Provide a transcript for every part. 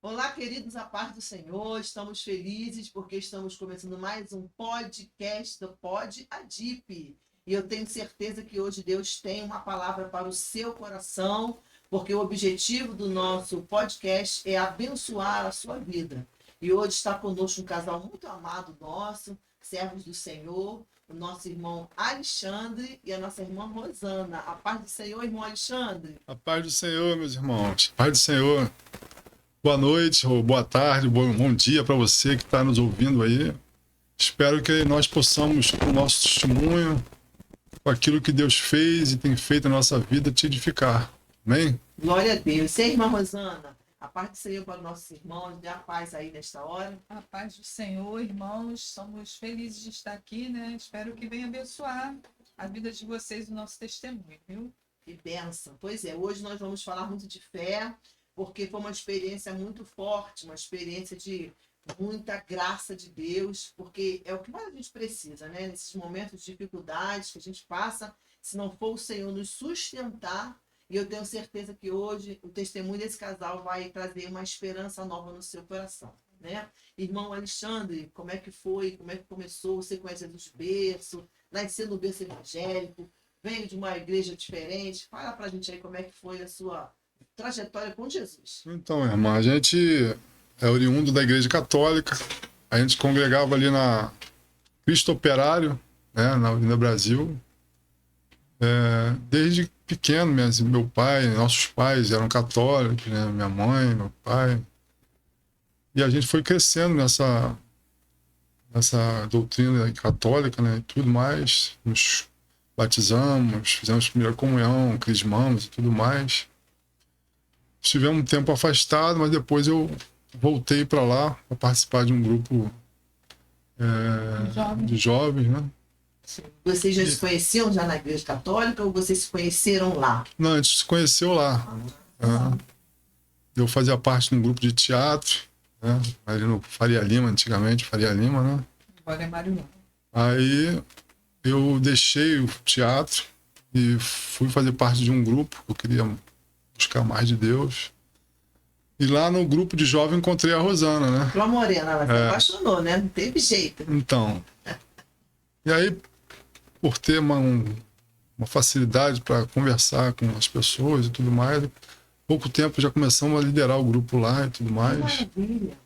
Olá, queridos, a paz do Senhor. Estamos felizes porque estamos começando mais um podcast do Pod Adip. E eu tenho certeza que hoje Deus tem uma palavra para o seu coração, porque o objetivo do nosso podcast é abençoar a sua vida. E hoje está conosco um casal muito amado nosso, servos do Senhor, o nosso irmão Alexandre e a nossa irmã Rosana. A paz do Senhor, irmão Alexandre. A paz do Senhor, meus irmãos. Paz do Senhor. Boa noite, ou boa tarde, bom dia para você que está nos ouvindo aí. Espero que nós possamos, com o nosso testemunho, com aquilo que Deus fez e tem feito na nossa vida, te edificar. Amém? Glória a Deus. E aí, irmã Rosana, a paz do Senhor para os nossos irmãos, dê a paz aí nesta hora. A paz do Senhor, irmãos, somos felizes de estar aqui, né? Espero que venha abençoar a vida de vocês, o nosso testemunho, viu? E bênção. Pois é, hoje nós vamos falar muito de fé, porque foi uma experiência muito forte, uma experiência de muita graça de Deus, porque é o que mais a gente precisa, né? Nesses momentos de dificuldades que a gente passa, se não for o Senhor nos sustentar, e eu tenho certeza que hoje o testemunho desse casal vai trazer uma esperança nova no seu coração, né? Irmão Alexandre, como é que foi? Como é que começou? Você conhece Jesus berço, nasceu no berço evangélico, veio de uma igreja diferente. Fala pra gente aí como é que foi a sua trajetória com Jesus. Então, irmã, a gente é oriundo da Igreja Católica. A gente congregava ali na Cristo Operário, né, na Avenida Brasil. Desde pequeno, meu pai, nossos pais eram católicos, né, minha mãe, meu pai. E a gente foi crescendo nessa doutrina católica, né, e tudo mais. Nos batizamos, fizemos primeira comunhão, crismamos e tudo mais. Estivemos um tempo afastado, mas depois eu voltei para lá para participar de um grupo de jovens, né? Vocês já se conheciam já na igreja católica ou vocês se conheceram lá? Não, a gente se conheceu lá. Eu fazia parte de um grupo de teatro, né, ali no Faria Lima, antigamente, Faria Lima, né? Agora é Mário. Aí eu deixei o teatro e fui fazer parte de um grupo, eu queria buscar mais de Deus. E lá no grupo de jovem encontrei a Rosana, né? Uma morena, ela se apaixonou, né? Não teve jeito. Então. E aí, por ter uma facilidade para conversar com as pessoas e tudo mais, pouco tempo já começamos a liderar o grupo lá e tudo mais. Maravilha.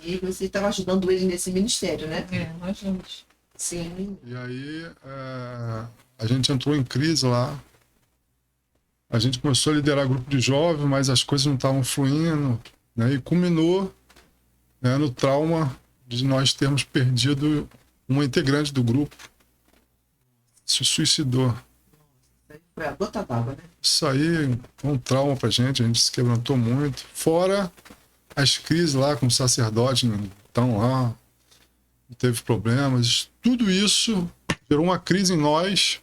E você estava ajudando ele nesse ministério, né? Nós juntos. Sim. E aí a gente entrou em crise lá. A gente começou a liderar grupo de jovens, mas as coisas não estavam fluindo, né? E culminou, né, no trauma de nós termos perdido uma integrante do grupo. Se suicidou. Foi a gota d'água, né? Isso aí foi um trauma pra gente, a gente se quebrantou muito. Fora as crises lá com o sacerdote, então lá, teve problemas. Tudo isso gerou uma crise em nós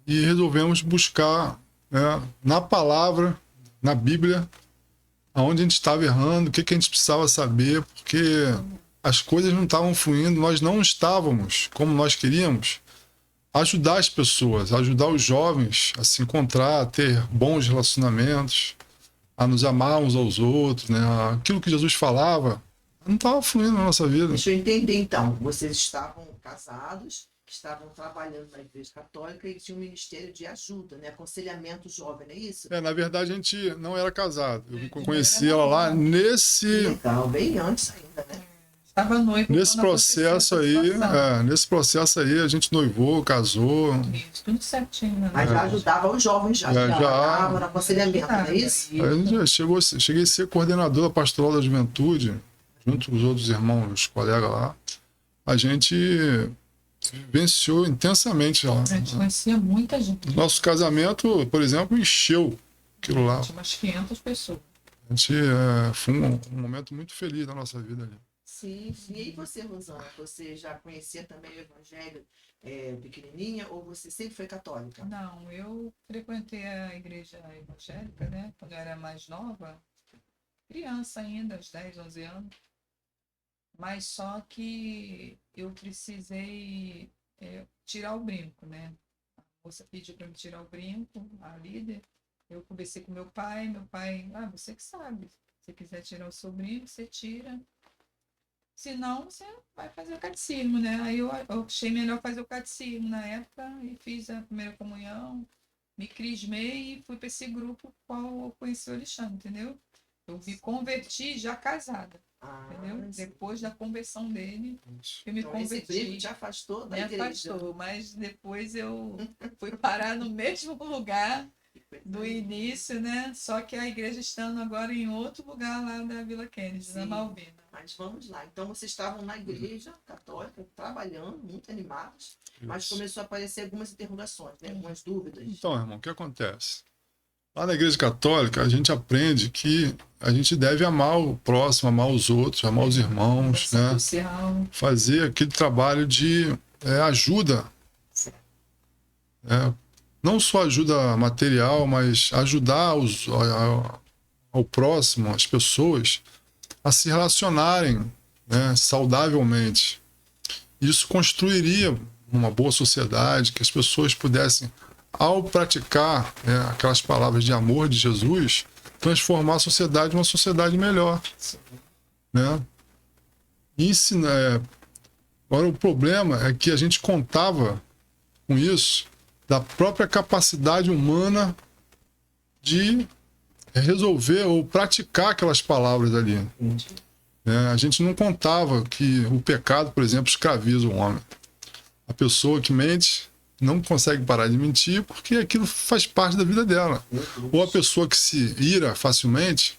e resolvemos buscar, né, na palavra, na Bíblia, aonde a gente estava errando, o que a gente precisava saber, porque as coisas não estavam fluindo, nós não estávamos como nós queríamos ajudar as pessoas, ajudar os jovens a se encontrar, a ter bons relacionamentos, a nos amar uns aos outros, né? Aquilo que Jesus falava não estava fluindo na nossa vida. Deixa eu entender então. Vocês estavam casados, estavam trabalhando na igreja católica e tinha um ministério de ajuda, né? Aconselhamento jovem, não é isso? Na verdade, a gente não era casado. Eu conheci ela lá nesse... Legal, bem antes ainda, né? Estava noivo. Nesse processo aí, a gente noivou, casou. Isso, tudo certinho, né? Mas já ajudava os jovens, já trabalhava no aconselhamento, não é isso? Aí cheguei a ser coordenador da pastoral da juventude, junto com os outros irmãos, os colegas lá. A gente vivenciou intensamente lá. A gente conhecia muita gente. Nosso casamento, por exemplo, encheu aquilo lá. Tinha umas 500 pessoas. A gente, foi um momento muito feliz da nossa vida ali. Sim. E aí você, Rosana, você já conhecia também o evangelho pequenininha ou você sempre foi católica? Não, eu frequentei a igreja evangélica, né? Quando eu era mais nova, criança ainda, aos 10, 11 anos. Mas só que eu precisei tirar o brinco, né? A moça pediu para me tirar o brinco, a líder. Eu conversei com meu pai, você que sabe. Se quiser tirar o sobrinho, você tira. Se não, você vai fazer o catecismo, né? Aí eu achei melhor fazer o catecismo na época e fiz a primeira comunhão, me crismei e fui para esse grupo qual eu conheci o Alexandre, entendeu? Eu me converti já casada, entendeu? sim. Depois da conversão dele, eu me Então, esse converti. brigo te afastou da Me igreja. afastou, mas depois eu fui parar no mesmo lugar do início, né? Só que a igreja estando agora em outro lugar lá da Vila Kennedy, na Sim. Malvina. Mas vamos lá. Então, vocês estavam na igreja católica, trabalhando, muito animados, mas Isso. começou a aparecer algumas interrogações, né? Algumas dúvidas. Então, irmão, o que acontece? Lá na Igreja Católica, a gente aprende que a gente deve amar o próximo, amar os outros, amar os irmãos, né? Social. Fazer aquele trabalho de ajuda. Não só ajuda material, mas ajudar ao próximo, as pessoas, a se relacionarem, né, saudavelmente. Isso construiria uma boa sociedade, que as pessoas pudessem, ao praticar, né, aquelas palavras de amor de Jesus, transformar a sociedade em uma sociedade melhor. Né? Agora, o problema é que a gente contava com isso da própria capacidade humana de resolver ou praticar aquelas palavras ali. A gente não contava que o pecado, por exemplo, escraviza o homem. A pessoa que mente não consegue parar de mentir porque aquilo faz parte da vida dela. Ou a pessoa que se ira facilmente,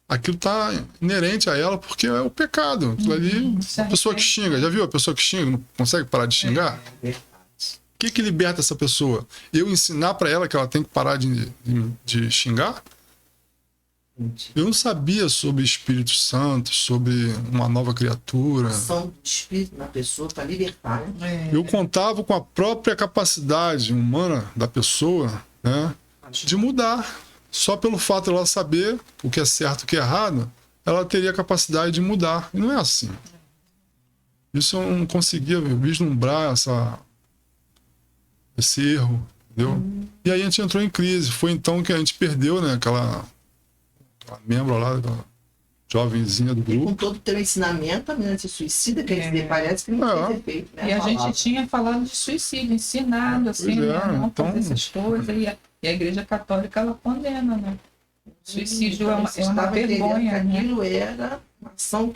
aquilo está inerente a ela porque é o pecado. Aquilo ali, a pessoa que xinga, já viu a pessoa que xinga, não consegue parar de xingar? O que liberta essa pessoa? Eu ensinar para ela que ela tem que parar de xingar? Eu não sabia sobre Espírito Santo, sobre uma nova criatura. A ação do Espírito na pessoa para libertar. Né? Eu contava com a própria capacidade humana da pessoa, né, de mudar. Só pelo fato de ela saber o que é certo e o que é errado, ela teria a capacidade de mudar. E não é assim. Isso eu não conseguia vislumbrar esse erro, entendeu? E aí a gente entrou em crise. Foi então que a gente perdeu, né, aquela membro lá, aquela jovenzinha do E grupo. com todo o teu ensinamento, a menina se suicida, que parece que não tem efeito. Né? E a gente tinha falado de suicídio, ensinado, assim, né? Não fazer essas coisas. E a Igreja Católica, ela condena, né? Suicídio é uma vergonha, né? Aquilo era uma ação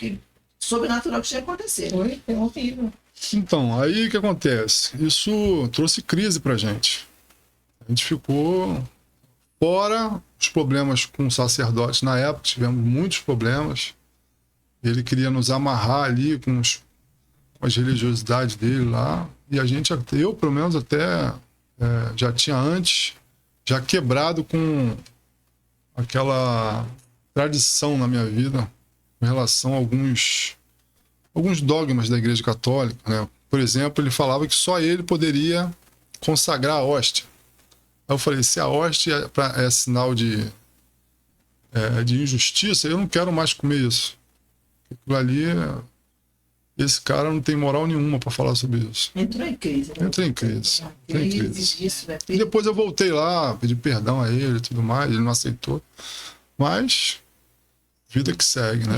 sobrenatural que tinha que acontecer. Foi horrível. Então, aí o que acontece? Isso trouxe crise pra gente. A gente ficou fora os problemas com o sacerdote. Na época tivemos muitos problemas. Ele queria nos amarrar ali com as religiosidades dele lá. E a gente, eu pelo menos até já tinha antes, já quebrado com aquela tradição na minha vida em relação a alguns dogmas da Igreja Católica, né? Por exemplo, ele falava que só ele poderia consagrar a hóstia. Aí eu falei, se a hóstia é sinal de injustiça, eu não quero mais comer isso. Aquilo ali, esse cara não tem moral nenhuma para falar sobre isso. Entrou em crise. Né? Entrei em crise. Isso, né? E depois eu voltei lá, pedi perdão a ele e tudo mais, ele não aceitou. Mas, vida que segue, né?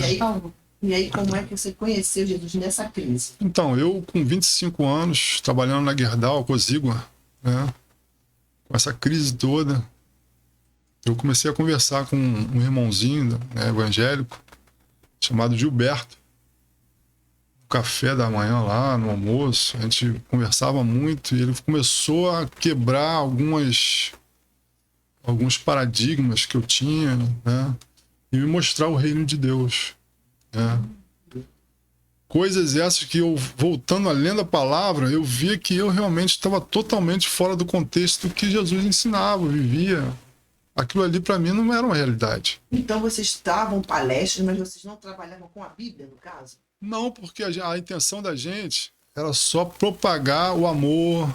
E aí, como é que você conheceu Jesus nessa crise? Então, eu com 25 anos, trabalhando na Gerdau, Cozigua, né? Com essa crise toda, eu comecei a conversar com um irmãozinho, né, evangélico, chamado Gilberto. No café da manhã lá, no almoço, a gente conversava muito e ele começou a quebrar alguns paradigmas que eu tinha, né? E me mostrar o reino de Deus. Né? Coisas essas que eu, voltando a lendo a palavra, eu via que eu realmente estava totalmente fora do contexto do que Jesus ensinava, vivia. Aquilo ali para mim não era uma realidade. Então vocês estavam palestras, mas vocês não trabalhavam com a Bíblia, no caso? Não, porque a intenção da gente era só propagar o amor,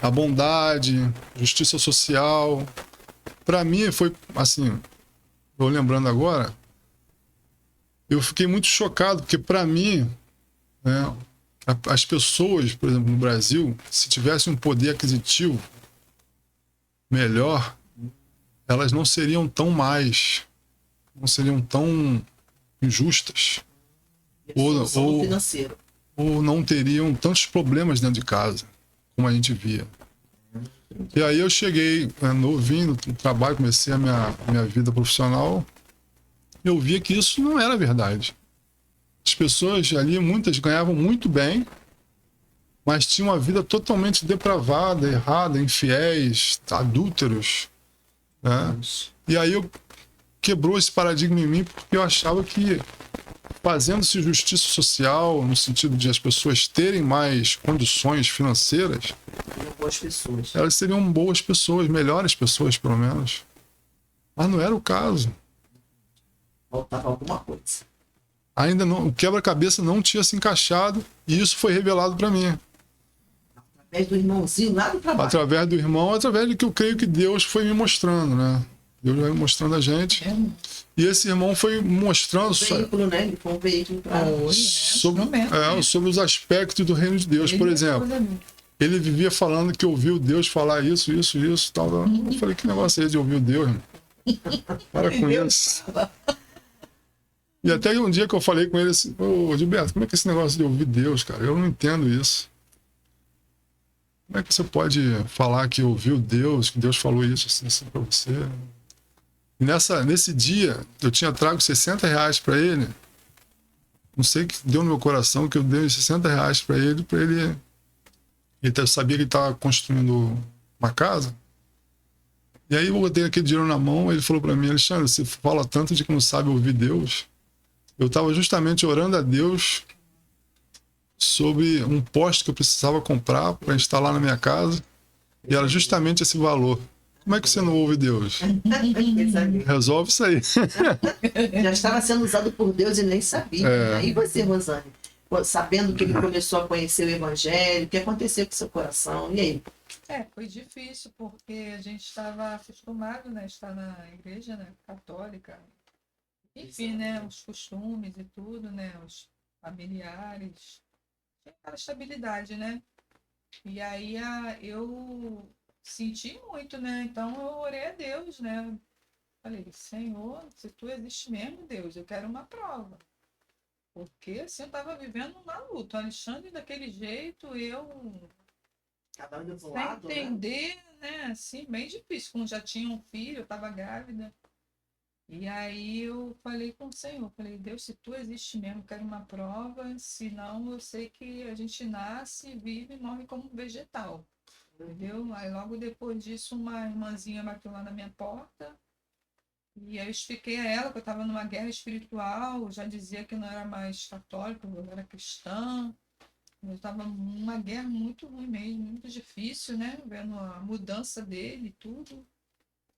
a bondade, justiça social. Para mim foi assim, estou lembrando agora, eu fiquei muito chocado, porque para mim, né, as pessoas, por exemplo, no Brasil, se tivessem um poder aquisitivo melhor, elas não seriam tão mais não seriam tão injustas Solução financeira. ou não teriam tantos problemas dentro de casa como a gente via. E aí eu cheguei novinho no trabalho, comecei a minha vida profissional, eu via que isso não era verdade. As pessoas ali, muitas ganhavam muito bem, mas tinham uma vida totalmente depravada, errada, infiéis, adúlteros, né? E aí quebrou esse paradigma em mim, porque eu achava que fazendo-se justiça social, no sentido de as pessoas terem mais condições financeiras, Boas pessoas. elas seriam boas pessoas, melhores pessoas, pelo menos. Mas não era o caso. Faltava alguma coisa. Ainda não, o quebra-cabeça não tinha se encaixado e isso foi revelado para mim. Através do irmãozinho lá do trabalho. Através do irmão, através do que eu creio que Deus foi me mostrando, né? Deus vai mostrando a gente. E esse irmão foi mostrando Veículo, né? Ele foi um veículo para sobre os aspectos do reino de Deus. Por exemplo, ele vivia falando que ouviu Deus falar isso, tal. Eu falei, que negócio é esse de ouvir Deus, irmão? Para com isso. E até um dia que eu falei com ele assim, ô Gilberto, como é que é esse negócio de ouvir Deus, cara? Eu não entendo isso. Como é que você pode falar que ouviu Deus, que Deus falou isso assim pra você? E nesse dia, eu tinha trago R$60 para ele. Não sei o que deu no meu coração, que eu dei R$60 para ele. Eu sabia que ele estava construindo uma casa. E aí eu botei aquele dinheiro na mão, ele falou para mim, Alexandre, você fala tanto de que não sabe ouvir Deus. Eu estava justamente orando a Deus sobre um poste que eu precisava comprar para instalar na minha casa. E era justamente esse valor. Como é que você não ouve Deus? Resolve isso aí. Já estava sendo usado por Deus e nem sabia. Aí você, Rosane, sabendo que ele começou a conhecer o Evangelho, o que aconteceu com o seu coração? E aí? Foi difícil, porque a gente estava acostumado, né, a estar na igreja, né, católica. Enfim, né, os costumes e tudo, né, os familiares. Tinha aquela estabilidade, né? E aí eu senti muito, né? Então eu orei a Deus, né? Falei, Senhor, se tu existe mesmo, Deus, eu quero uma prova. Porque assim eu estava vivendo uma luta. O Alexandre daquele jeito, eu Cada um do sem lado, entender, né? Assim, bem difícil. Quando já tinha um filho, eu estava grávida. E aí eu falei com o Senhor, falei, Deus, se tu existe mesmo, eu quero uma prova, senão eu sei que a gente nasce, vive e morre como vegetal. Entendeu? Aí logo depois disso, uma irmãzinha bateu lá na minha porta. E aí eu expliquei a ela que eu estava numa guerra espiritual, já dizia que eu não era mais católica, eu era cristã. Eu estava numa guerra muito ruim mesmo, muito difícil, né? Vendo a mudança dele e tudo.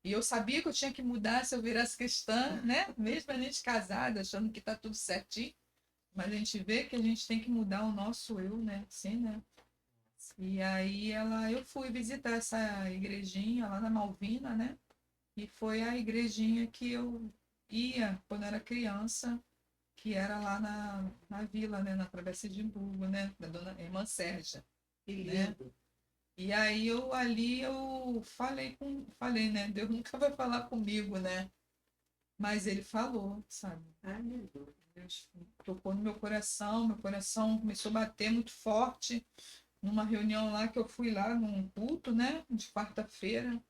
E eu sabia que eu tinha que mudar se eu virasse cristã, né? Mesmo a gente casada, achando que está tudo certinho. Mas a gente vê que a gente tem que mudar o nosso eu, né? Sim, né? E aí eu fui visitar essa igrejinha lá na Malvina, né? E foi a igrejinha que eu ia quando era criança, que era lá na vila, né? Na Travessa de Hamburgo, né? Da dona irmã Sérgia. Que lindo. Né? E aí eu falei, né? Deus nunca vai falar comigo, né? Mas ele falou, sabe? Ai, meu Deus. Deus tocou no meu coração começou a bater muito forte numa reunião lá que eu fui lá num culto, né? De quarta-feira.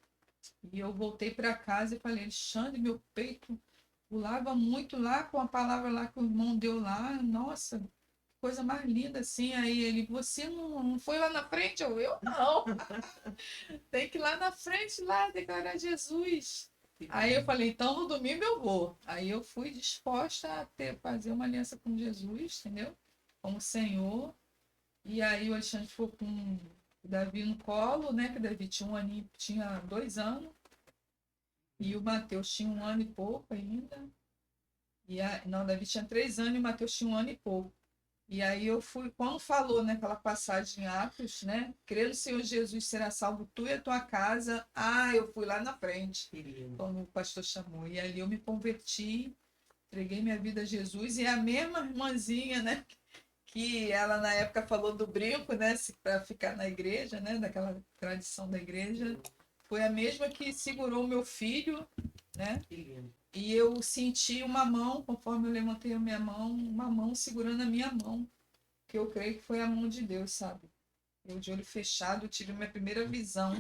E eu voltei para casa e falei, Alexandre, meu peito pulava muito lá com a palavra lá que o irmão deu lá. Nossa, coisa mais linda assim. Aí ele, você não foi lá na frente? Eu não. Tem que ir lá na frente, lá, declarar Jesus. Aí eu falei, então no domingo eu vou. Aí eu fui disposta a fazer uma aliança com Jesus, entendeu? Com o Senhor. E aí o Alexandre ficou com o Davi no colo, né? Que o Davi tinha 2 anos. E o Mateus tinha 1 ano e pouco ainda. Não, o Davi tinha 3 anos e o Mateus tinha 1 ano e pouco. E aí eu fui, quando falou naquela passagem em Atos, né? Crê no Senhor Jesus, será salvo tu e a tua casa. Eu fui lá na frente, como o pastor chamou. E ali eu me converti, entreguei minha vida a Jesus. E a mesma irmãzinha, né? Que ela na época falou do brinco, né? Para ficar na igreja, né? Daquela tradição da igreja. Foi a mesma que segurou o meu filho, né? E eu senti uma mão, conforme eu levantei a minha mão, uma mão segurando a minha mão, que eu creio que foi a mão de Deus, sabe? Eu de olho fechado tive minha primeira visão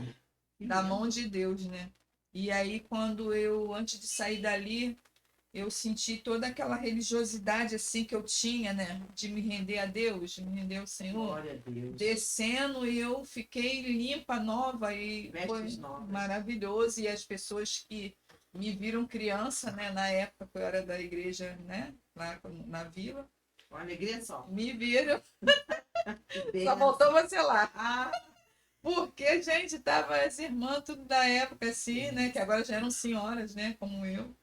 da mão de Deus, né? E aí quando eu, antes de sair dali, eu senti toda aquela religiosidade assim que eu tinha, né? De me render a Deus, de me render ao Senhor. Glória a Deus. Descendo e eu fiquei limpa, nova e Vestes foi novas. maravilhoso. E as pessoas que me viram criança, né? Na época que eu era da igreja, né? Lá na vila, Uma alegria só. me viram. Que Só benção. voltou você lá. Ah, Porque, gente, tava as irmãs tudo da época assim, né? Que agora já eram senhoras, né? Como eu.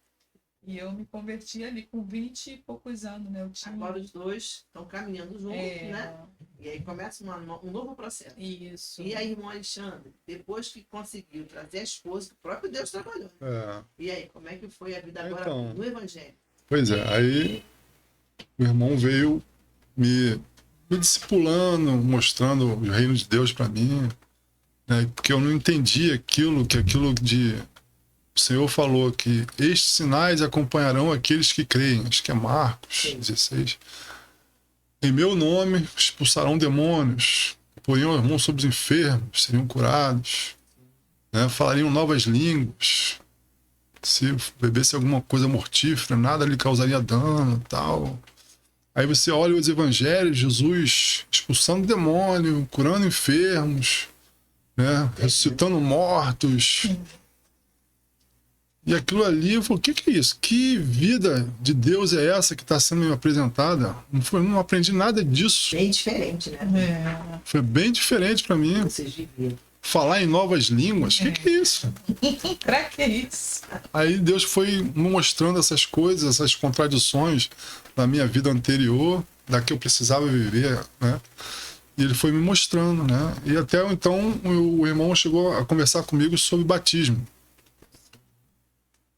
E eu me converti ali com 20 e poucos anos, né? Eu tinha... agora os dois estão caminhando juntos, É, né? E aí começa um novo processo. isso. E aí, irmão Alexandre, depois que conseguiu trazer a esposa, o próprio Deus trabalhou. É. E aí, como é que foi a vida agora Então. no Evangelho? Pois é, aí o irmão veio me discipulando, mostrando o reino de Deus para mim, né? Porque eu não entendia aquilo de o Senhor falou que estes sinais acompanharão aqueles que creem. Acho que é Marcos Sim. 16. Em meu nome expulsarão demônios, poriam as mãos sobre os enfermos, seriam curados, né? Falariam novas línguas. Se bebesse alguma coisa mortífera, nada lhe causaria dano, tal. Aí você olha os evangelhos, Jesus expulsando demônio, curando enfermos, né? Ressuscitando mortos. E aquilo ali, eu falei, o que é isso? Que vida de Deus é essa que está sendo me apresentada? Não aprendi nada disso. Bem diferente, né? É. Foi bem diferente para mim. Vocês viviam. Falar em novas línguas, o que é isso? Pra que isso? Aí Deus foi me mostrando essas coisas, essas contradições da minha vida anterior, da que eu precisava viver, né? E ele foi me mostrando, né? E até então o irmão chegou a conversar comigo sobre batismo.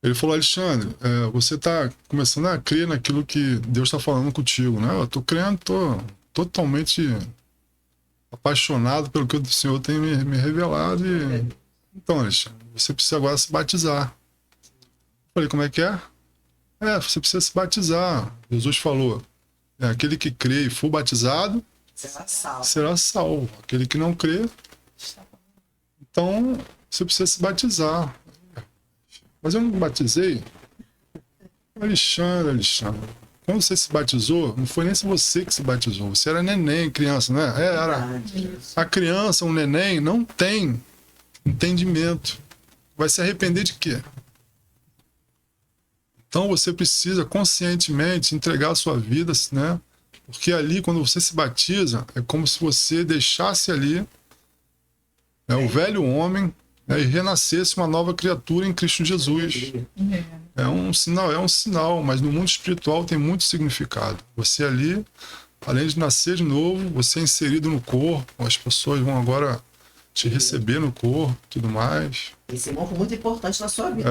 Ele falou, Alexandre, você está começando a crer naquilo que Deus está falando contigo, né? Eu estou crendo, estou totalmente apaixonado pelo que o Senhor tem me revelado. Então, Alexandre, você precisa agora se batizar. Eu falei, como é que é? Você precisa se batizar. Jesus falou, aquele que crê e for batizado Será salvo. será salvo. Aquele que não crê, então você precisa se batizar. Mas eu não me batizei. Alexandre, quando você se batizou, não foi nem você que se batizou. Você era neném, criança, né? Era. A criança, um neném, não tem entendimento. Vai se arrepender de quê? Então você precisa conscientemente entregar a sua vida, né? Porque ali, quando você se batiza, é como se você deixasse ali, né, o velho homem, né, e renascesse uma nova criatura em Cristo Jesus. É um sinal, mas no mundo espiritual tem muito significado. Você ali, além de nascer de novo, você é inserido no corpo, as pessoas vão agora te receber no corpo, tudo mais. Esse irmão foi muito importante na sua vida.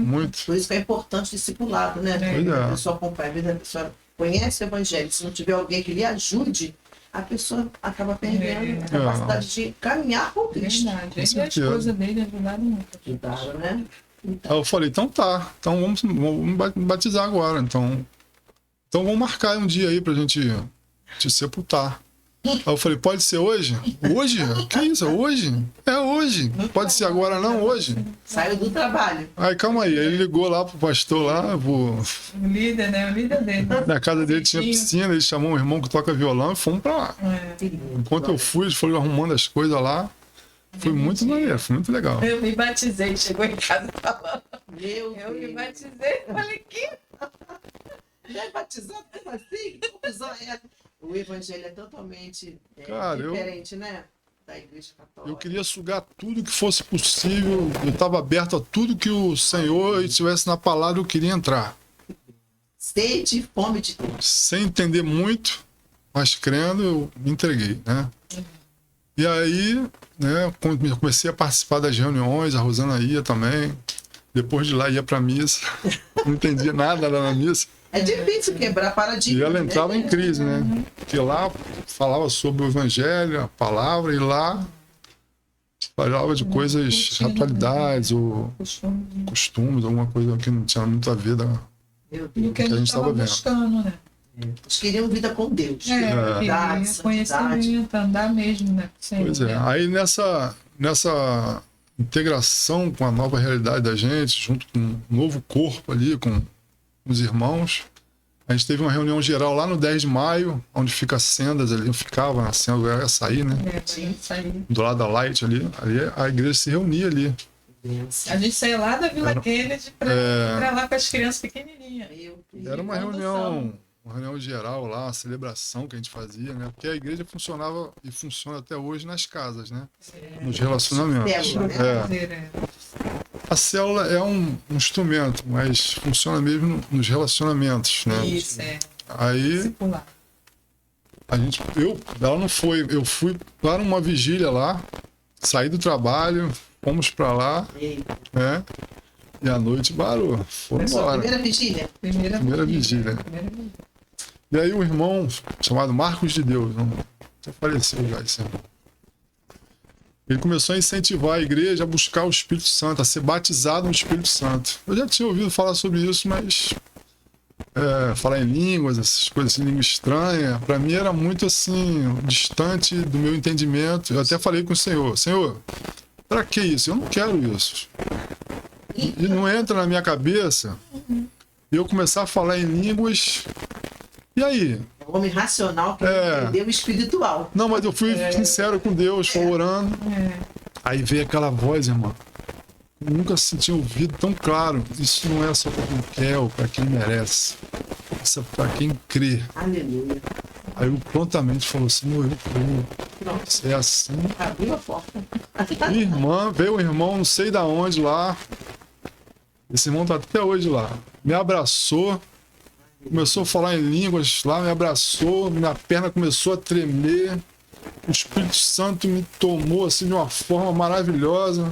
Muito. Por isso que é importante o discipulado, né? Pois é. A pessoa acompanha a vida, a pessoa conhece o Evangelho. Se não tiver alguém que lhe ajude, a pessoa acaba perdendo a capacidade de caminhar com Cristo. Verdade. Com Ele e a certeza. esposa dele ajudaram muito. Ajudaram, né? Aí eu falei, então tá, então vamos batizar agora. Então vamos marcar um dia aí pra gente te sepultar. Aí eu falei, pode ser hoje? Hoje? Que isso? É hoje? É hoje. Pode ser agora não, hoje? Saiu do trabalho. Aí calma aí, ele ligou lá pro pastor lá, O líder, né? O líder dele. na casa dele tinha piscina, ele chamou um irmão que toca violão e fomos pra lá. Enquanto eu fui, eles foram arrumando as coisas lá. Foi muito maneiro, foi muito legal. Eu me batizei, chegou em casa falando. Meu Eu me Deus. batizei, falei que Já é batizado como assim? Que confusão é essa? O Evangelho é totalmente Cara, diferente, né? Da Igreja Católica. Eu queria sugar tudo que fosse possível, eu estava aberto a tudo que o Senhor estivesse na palavra, eu queria entrar. Sede e fome de Deus. Sem entender muito, mas crendo, eu me entreguei, né? E aí, né, comecei a participar das reuniões, a Rosana ia também. Depois de lá ia pra missa, não entendia nada lá na missa. É difícil quebrar paradigma. E ela entrava né? em crise, né? Porque lá falava sobre o evangelho, a palavra, e lá Falava de coisas, Rotina, atualidades ou Costume. costumes, alguma coisa que não tinha muito a ver da... Meu Do Deus. que a que a gente gente estava tava vendo. buscando, né? Eles queriam vida com Deus. É, Verdade, queria santidade. conhecimento, andar mesmo, né? Sempre, Pois é. né? Aí nessa integração com a nova realidade da gente, junto com um novo corpo ali, com os irmãos, a gente teve uma reunião geral lá no 10 de maio, onde fica as sendas ali, ficava na senda, eu ia sair, né? Sim, isso aí. Do lado da Light ali a igreja se reunia ali. A gente saía lá da Vila Era- Kennedy pra lá com as crianças pequenininhas. Meu Deus. Era uma Condução. reunião geral lá, uma celebração que a gente fazia, né? Porque a igreja funcionava e funciona até hoje nas casas, né? Nos relacionamentos. Célula, né? É. Fazer, é. A célula é um instrumento, mas funciona mesmo nos relacionamentos, né? Isso, é. Aí Discipular. ela não foi, eu fui para uma vigília lá, saí do trabalho, fomos para lá, Eita. né? E à noite barulho, Foi foram a sua embora. primeira vigília? Primeira vigília. Primeira vigília. E aí um irmão chamado Marcos de Deus, já faleceu já esse irmão. Ele começou a incentivar a igreja a buscar o Espírito Santo, a ser batizado no Espírito Santo. Eu já tinha ouvido falar sobre isso, mas falar em línguas, essas coisas assim, língua estranha, para mim era muito assim, distante do meu entendimento. Eu até falei com o Senhor, para que isso? Eu não quero isso. E não entra na minha cabeça eu começar a falar em línguas. E aí? O homem racional que É. entendeu o espiritual. Não, mas eu fui sincero com Deus, foi orando. É. Aí veio aquela voz, irmão. Eu nunca senti ouvido tão claro. Isso não é só para quem quer ou para quem merece. Isso é para quem crê. Aleluia. Aí eu prontamente falou: Senhor, eu creio. Pronto. Se é assim. Abriu a porta. Veio um irmão, não sei da onde lá. Esse irmão tá até hoje lá. Me abraçou. Começou a falar em línguas lá, me abraçou, minha perna começou a tremer. O Espírito Santo me tomou assim de uma forma maravilhosa.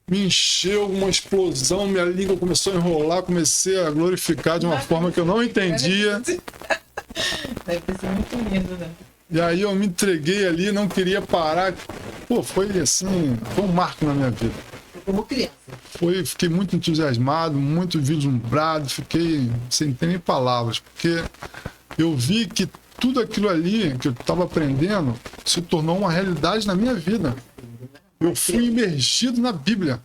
Me encheu, uma explosão, minha língua começou a enrolar, comecei a glorificar de uma forma que eu não entendia. Deve ter sido muito lindo, né? E aí eu me entreguei ali, não queria parar. Pô, foi assim, foi um marco na minha vida. Como criança. Fiquei muito entusiasmado, muito vislumbrado, fiquei sem ter nem palavras, porque eu vi que tudo aquilo ali que eu estava aprendendo se tornou uma realidade na minha vida. Eu fui imergido na Bíblia.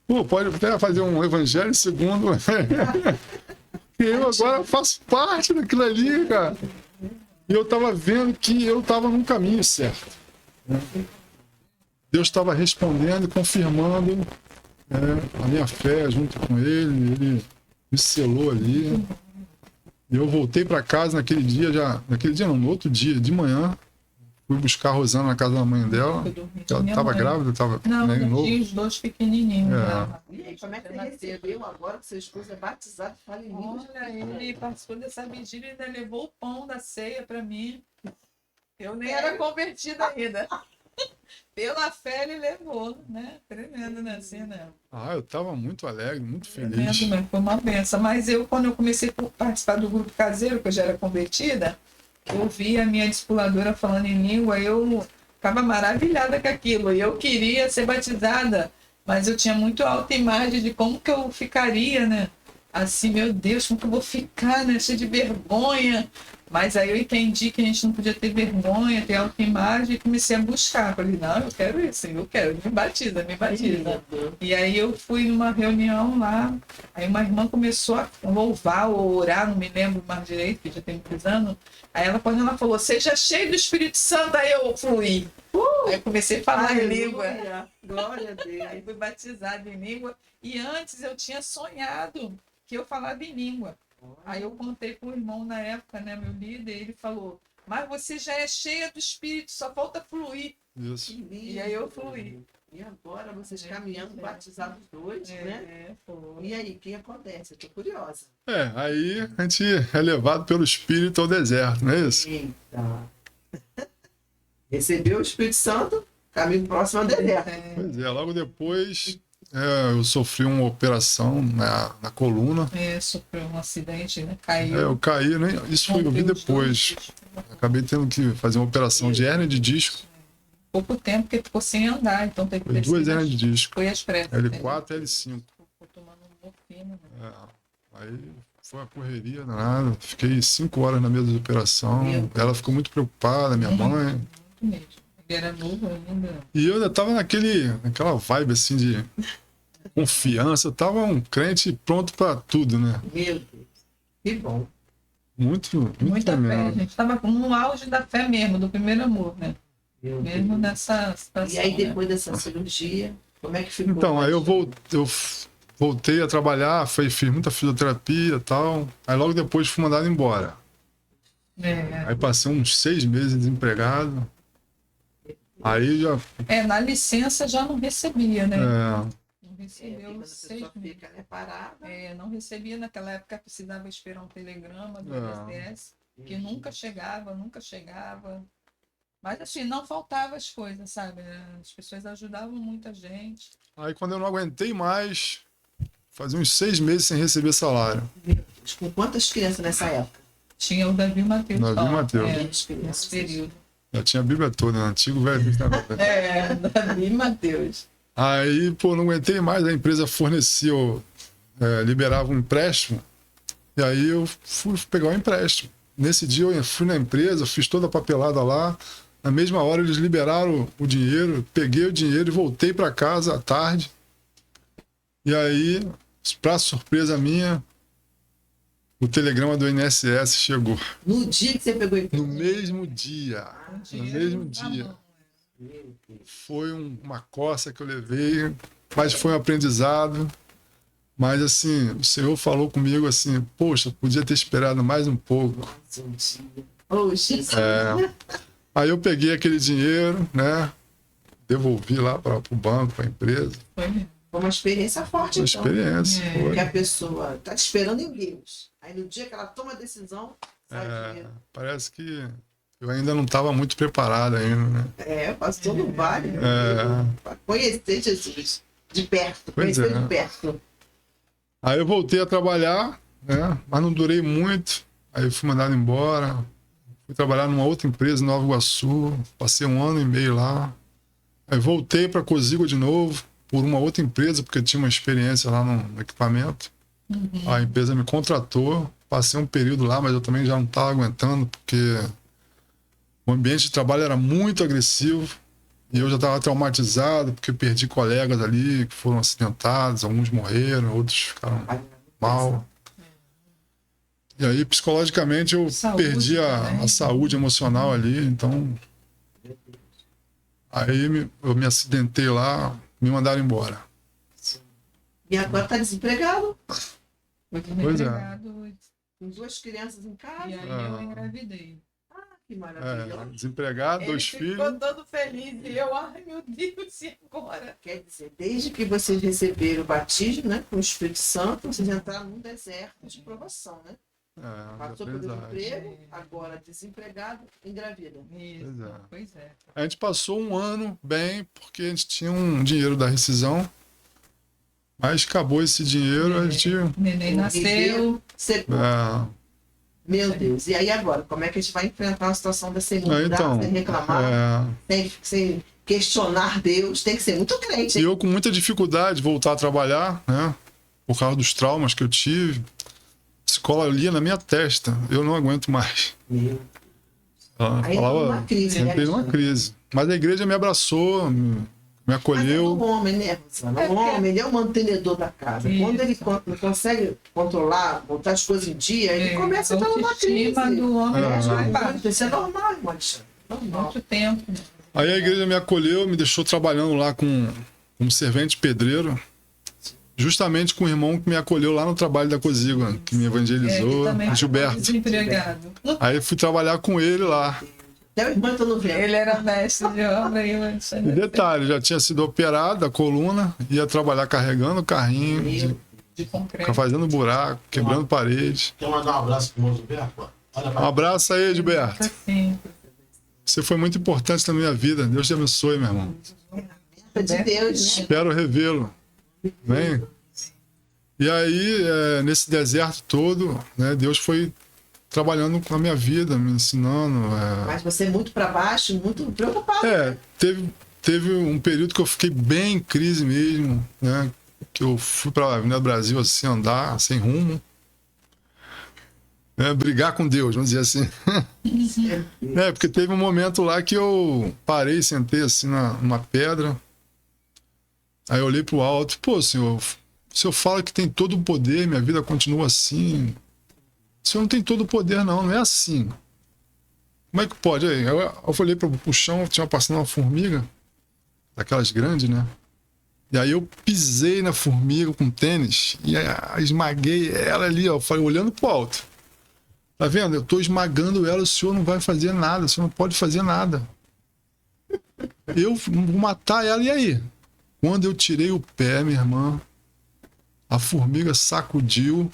Pô, pode até fazer um evangelho segundo. Eu agora faço parte daquilo ali, cara. E eu estava vendo que eu estava num caminho certo. Deus estava respondendo e confirmando a minha fé junto com ele me selou ali. E eu voltei para casa naquele dia, no outro dia, de manhã, fui buscar a Rosana na casa da mãe dela. Ela estava grávida, estava Não, nem eu novo. tinha os dois pequenininhos. É. Já. E aí, como é que você recebeu agora que seu esposo é batizado e fala em línguas? Olha, ele participou dessa vigília e ainda levou o pão da ceia para mim. Eu nem era convertida ainda. Pela fé ele levou, né? Tremendo, né? Assim, né? Eu estava muito alegre, muito feliz. Tremendo, né? Foi uma benção. Mas quando eu comecei a participar do grupo caseiro, que eu já era convertida, eu vi a minha discipuladora falando em língua, eu ficava maravilhada com aquilo. E eu queria ser batizada, mas eu tinha muito alta imagem de como que eu ficaria, né? Assim, meu Deus, como que eu vou ficar, né? Cheia de vergonha. Mas aí eu entendi que a gente não podia ter vergonha, ter autoimagem, e comecei a buscar. Falei, não, eu quero isso, eu quero, me batiza, me batiza. E aí eu fui numa reunião lá, aí uma irmã começou a louvar ou orar, não me lembro mais direito, que já tem muitos anos. Aí quando ela falou, seja cheio do Espírito Santo, aí eu fluí. Aí eu comecei a falar em língua. Glória a Deus. Aí fui batizada em língua. E antes eu tinha sonhado que eu falava em língua. Aí eu contei para o irmão na época, né, meu líder, ele falou, mas você já é cheia do Espírito, só falta fluir. Isso. Que lindo. E aí eu fluí. E agora vocês caminhando, batizados dois, né? Foi. E aí, o que acontece? Eu tô curiosa. Aí a gente é levado pelo Espírito ao deserto, não é isso? Eita. Recebeu o Espírito Santo, caminho próximo ao deserto. Pois é, logo depois eu sofri uma operação na coluna. Sofreu um acidente, né? Caiu. Eu caí, isso eu vi depois. Acabei tendo que fazer uma operação de hérnia de disco. pouco tempo que ele ficou sem andar, então teve que Foi 2 descer. hernias de disco. Foi às pressas. L4 e L5. Ficou tomando morfina. Né? Aí foi uma correria danada. Fiquei 5 horas na mesa de operação. Meu Ela ficou muito preocupada, minha mãe. Muito mesmo. Ele era novo ainda. E eu ainda tava naquela vibe assim de confiança. Eu tava um crente pronto pra tudo, né? Meu Deus. Que bom. Muito Muita fé. A tremendo. gente estava no auge da fé mesmo, do primeiro amor, né? Meu Mesmo Deus. nessa situação. E aí, né? depois dessa cirurgia, como é que ficou? Então, aí eu voltei a trabalhar, fiz muita fisioterapia e tal. Aí logo depois fui mandado embora. É. Aí passei uns 6 meses desempregado. Aí já. Na licença já não recebia, né? É, Não recebeu Quando a 6 pessoa meses. fica, né, parada. Não recebia naquela época, precisava esperar um telegrama do É. INSS, que nunca chegava. Mas assim, não faltava as coisas, sabe? As pessoas ajudavam muita gente. aí quando eu não aguentei mais, fazia uns 6 meses sem receber salário. Meu Deus. Com quantas crianças nessa época? Tinha o Davi Mateus. Davi só, Mateus. Muitas Nesse crianças. período. Já tinha a Bíblia toda, né? Antigo Velho Testamento. Davi Mateus. Aí, pô, não aguentei mais, a empresa fornecia, liberava um empréstimo, e aí eu fui pegar o empréstimo. Nesse dia eu fui na empresa, fiz toda a papelada lá, na mesma hora eles liberaram o dinheiro, peguei o dinheiro e voltei para casa à tarde. E aí, para surpresa minha, o telegrama do INSS chegou. No dia que você pegou o No mesmo dia. No Dinheiro mesmo na dia. mão. Meu Deus. Foi uma coça que eu levei, mas foi um aprendizado. Mas assim, o Senhor falou comigo assim, poxa, podia ter esperado mais um pouco. Mais um dia. Oh, Jesus. Aí eu peguei aquele dinheiro, né? Devolvi lá para o banco, para a empresa. Foi mesmo. Foi uma experiência forte, Uma então. experiência. É. Foi. Porque a pessoa está te esperando em Deus. Aí no dia que ela toma a decisão, sai dinheiro. Parece que eu ainda não estava muito preparado ainda, né? Passou no vale. É. Para conhecer Jesus de perto. Pois Conhecer é. de perto. Aí eu voltei a trabalhar, né? Mas não durei muito. Aí eu fui mandado embora. Fui trabalhar numa outra empresa em Nova Iguaçu. Passei 1 ano e meio lá. Aí voltei para Cozigua de novo, por uma outra empresa, porque eu tinha uma experiência lá no equipamento. A empresa me contratou. Passei um período lá, mas eu também já não estava aguentando, porque o ambiente de trabalho era muito agressivo. E eu já estava traumatizado, porque eu perdi colegas ali que foram acidentados, alguns morreram, outros ficaram mal. E aí, psicologicamente, eu Saúde perdi a também. saúde emocional ali, então. Aí eu me acidentei lá, me mandaram embora. E agora está desempregado, Foi Pois é. desempregado. com 2 crianças em casa. E aí eu engravidei. Que maravilha. Desempregado, 2 Ele filhos. ficou todo feliz e eu, ai meu Deus, e agora? Quer dizer, desde que vocês receberam o batismo, né, com o Espírito Santo, vocês entraram num deserto de provação, né? Passou pelo Aprendizagem. emprego, agora desempregado, engravida. Isso, pois é. A gente passou 1 ano bem, porque a gente tinha um dinheiro da rescisão. Mas acabou esse dinheiro, a gente. O neném nasceu. Secou. Meu Deus. E aí agora, como é que a gente vai enfrentar uma situação dessa sem mudar, Então, sem reclamar, sem questionar Deus? Tem que ser muito crente, e hein? eu com muita dificuldade de voltar a trabalhar, né? Por causa dos traumas que eu tive. A psicóloga lia na minha testa, eu não aguento mais. Meu. Ela Aí falava, numa crise, né? entrei numa crise. Mas a igreja me abraçou, me Mas é acolheu. do homem, né, Rosana? O homem, ele é o mantenedor da casa. Isso. Quando ele não consegue controlar, botar as coisas em dia, ele começa a estar numa crise. autoestima do homem vai baixo. Isso é normal, irmão Alexandre. Normal. Muito tempo. Aí a igreja me acolheu, me deixou trabalhando lá como servente pedreiro. Justamente com o irmão que me acolheu lá no trabalho da Cozigua, que me evangelizou, também ficou Gilberto. desempregado. Aí fui trabalhar com ele lá. Até o irmão está no vento. Ele era mestre de obra e eu E detalhe, já tinha sido operado da coluna, ia trabalhar carregando o carrinho, de concreto. ficar fazendo buraco, quebrando parede. Quer mandar um abraço pro irmão Gilberto? Olha Um pra abraço aí, Gilberto. Assim, Você foi muito importante na minha vida. Deus te abençoe, meu irmão. De Deus, né? Espero revê-lo. Vem. E aí, nesse deserto todo, né, Deus foi trabalhando com a minha vida, me ensinando. Mas você muito para baixo, muito preocupado. Teve um período que eu fiquei bem em crise mesmo, né? Que eu fui para a Avenida Brasil assim, andar sem rumo. Né? Brigar com Deus, vamos dizer assim. Porque teve um momento lá que eu parei, sentei assim numa pedra. Aí eu olhei pro alto, pô, Senhor, o Senhor fala que tem todo o poder, minha vida continua assim. O Senhor não tem todo o poder, não é assim. Como é que pode? Aí eu olhei pro chão, tinha passando uma formiga, daquelas grandes, né? E aí eu pisei na formiga com tênis e esmaguei ela ali, ó, olhando pro alto. Tá vendo? Eu tô esmagando ela, o Senhor não vai fazer nada, o Senhor não pode fazer nada. Eu vou matar ela, e aí? Quando eu tirei o pé, minha irmã, a formiga sacudiu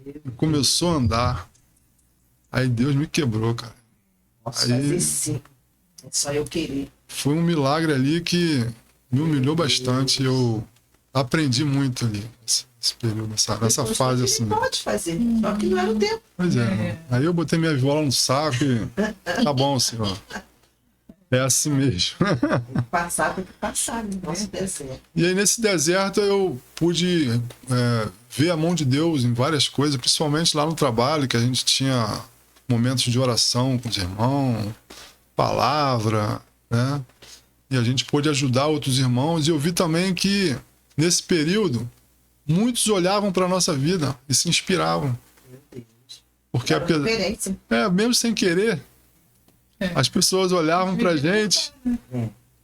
e começou a andar. Aí Deus me quebrou, cara. Posso Aí fazer sim. É só eu querer. foi um milagre ali que me humilhou bastante. Eu aprendi muito ali, nesse período, nessa fase assim. Pode fazer, só que não era o tempo. Pois é. Aí eu botei minha viola no saco e tá bom, Senhor. É assim mesmo. Tem que passar, tem que passar no nosso deserto. E aí nesse deserto eu pude ver a mão de Deus em várias coisas, principalmente lá no trabalho, que a gente tinha momentos de oração com os irmãos, palavra, né? E a gente pôde ajudar outros irmãos. E eu vi também que nesse período muitos olhavam para a nossa vida e se inspiravam. Meu Deus. Porque Diferente. mesmo sem querer, as pessoas olhavam pra gente.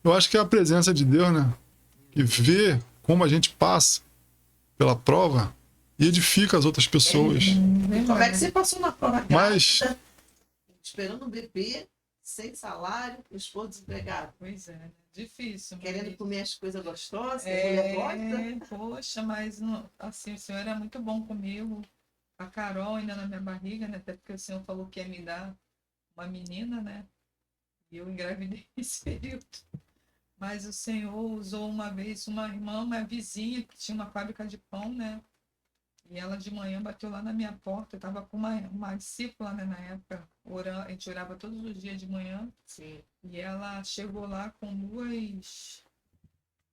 Eu acho que é a presença de Deus, né? E ver como a gente passa pela prova e edifica as outras pessoas. Como é que você passou na prova Mas- grávida, esperando um bebê, sem salário, o esposo desempregado, Pois é, difícil. querendo mas- comer as coisas gostosas, que a mulher gosta? Poxa, mas assim, o senhor é muito bom comigo. A Carol ainda na minha barriga, né? Até porque o senhor falou que ia me dar uma menina, né? E eu engravidei nesse período. Mas o senhor usou uma vez uma irmã, uma vizinha, que tinha uma fábrica de pão, né? E ela de manhã bateu lá na minha porta. Eu estava com uma discípula, né, na época. A gente orava todos os dias de manhã. Sim. E ela chegou lá com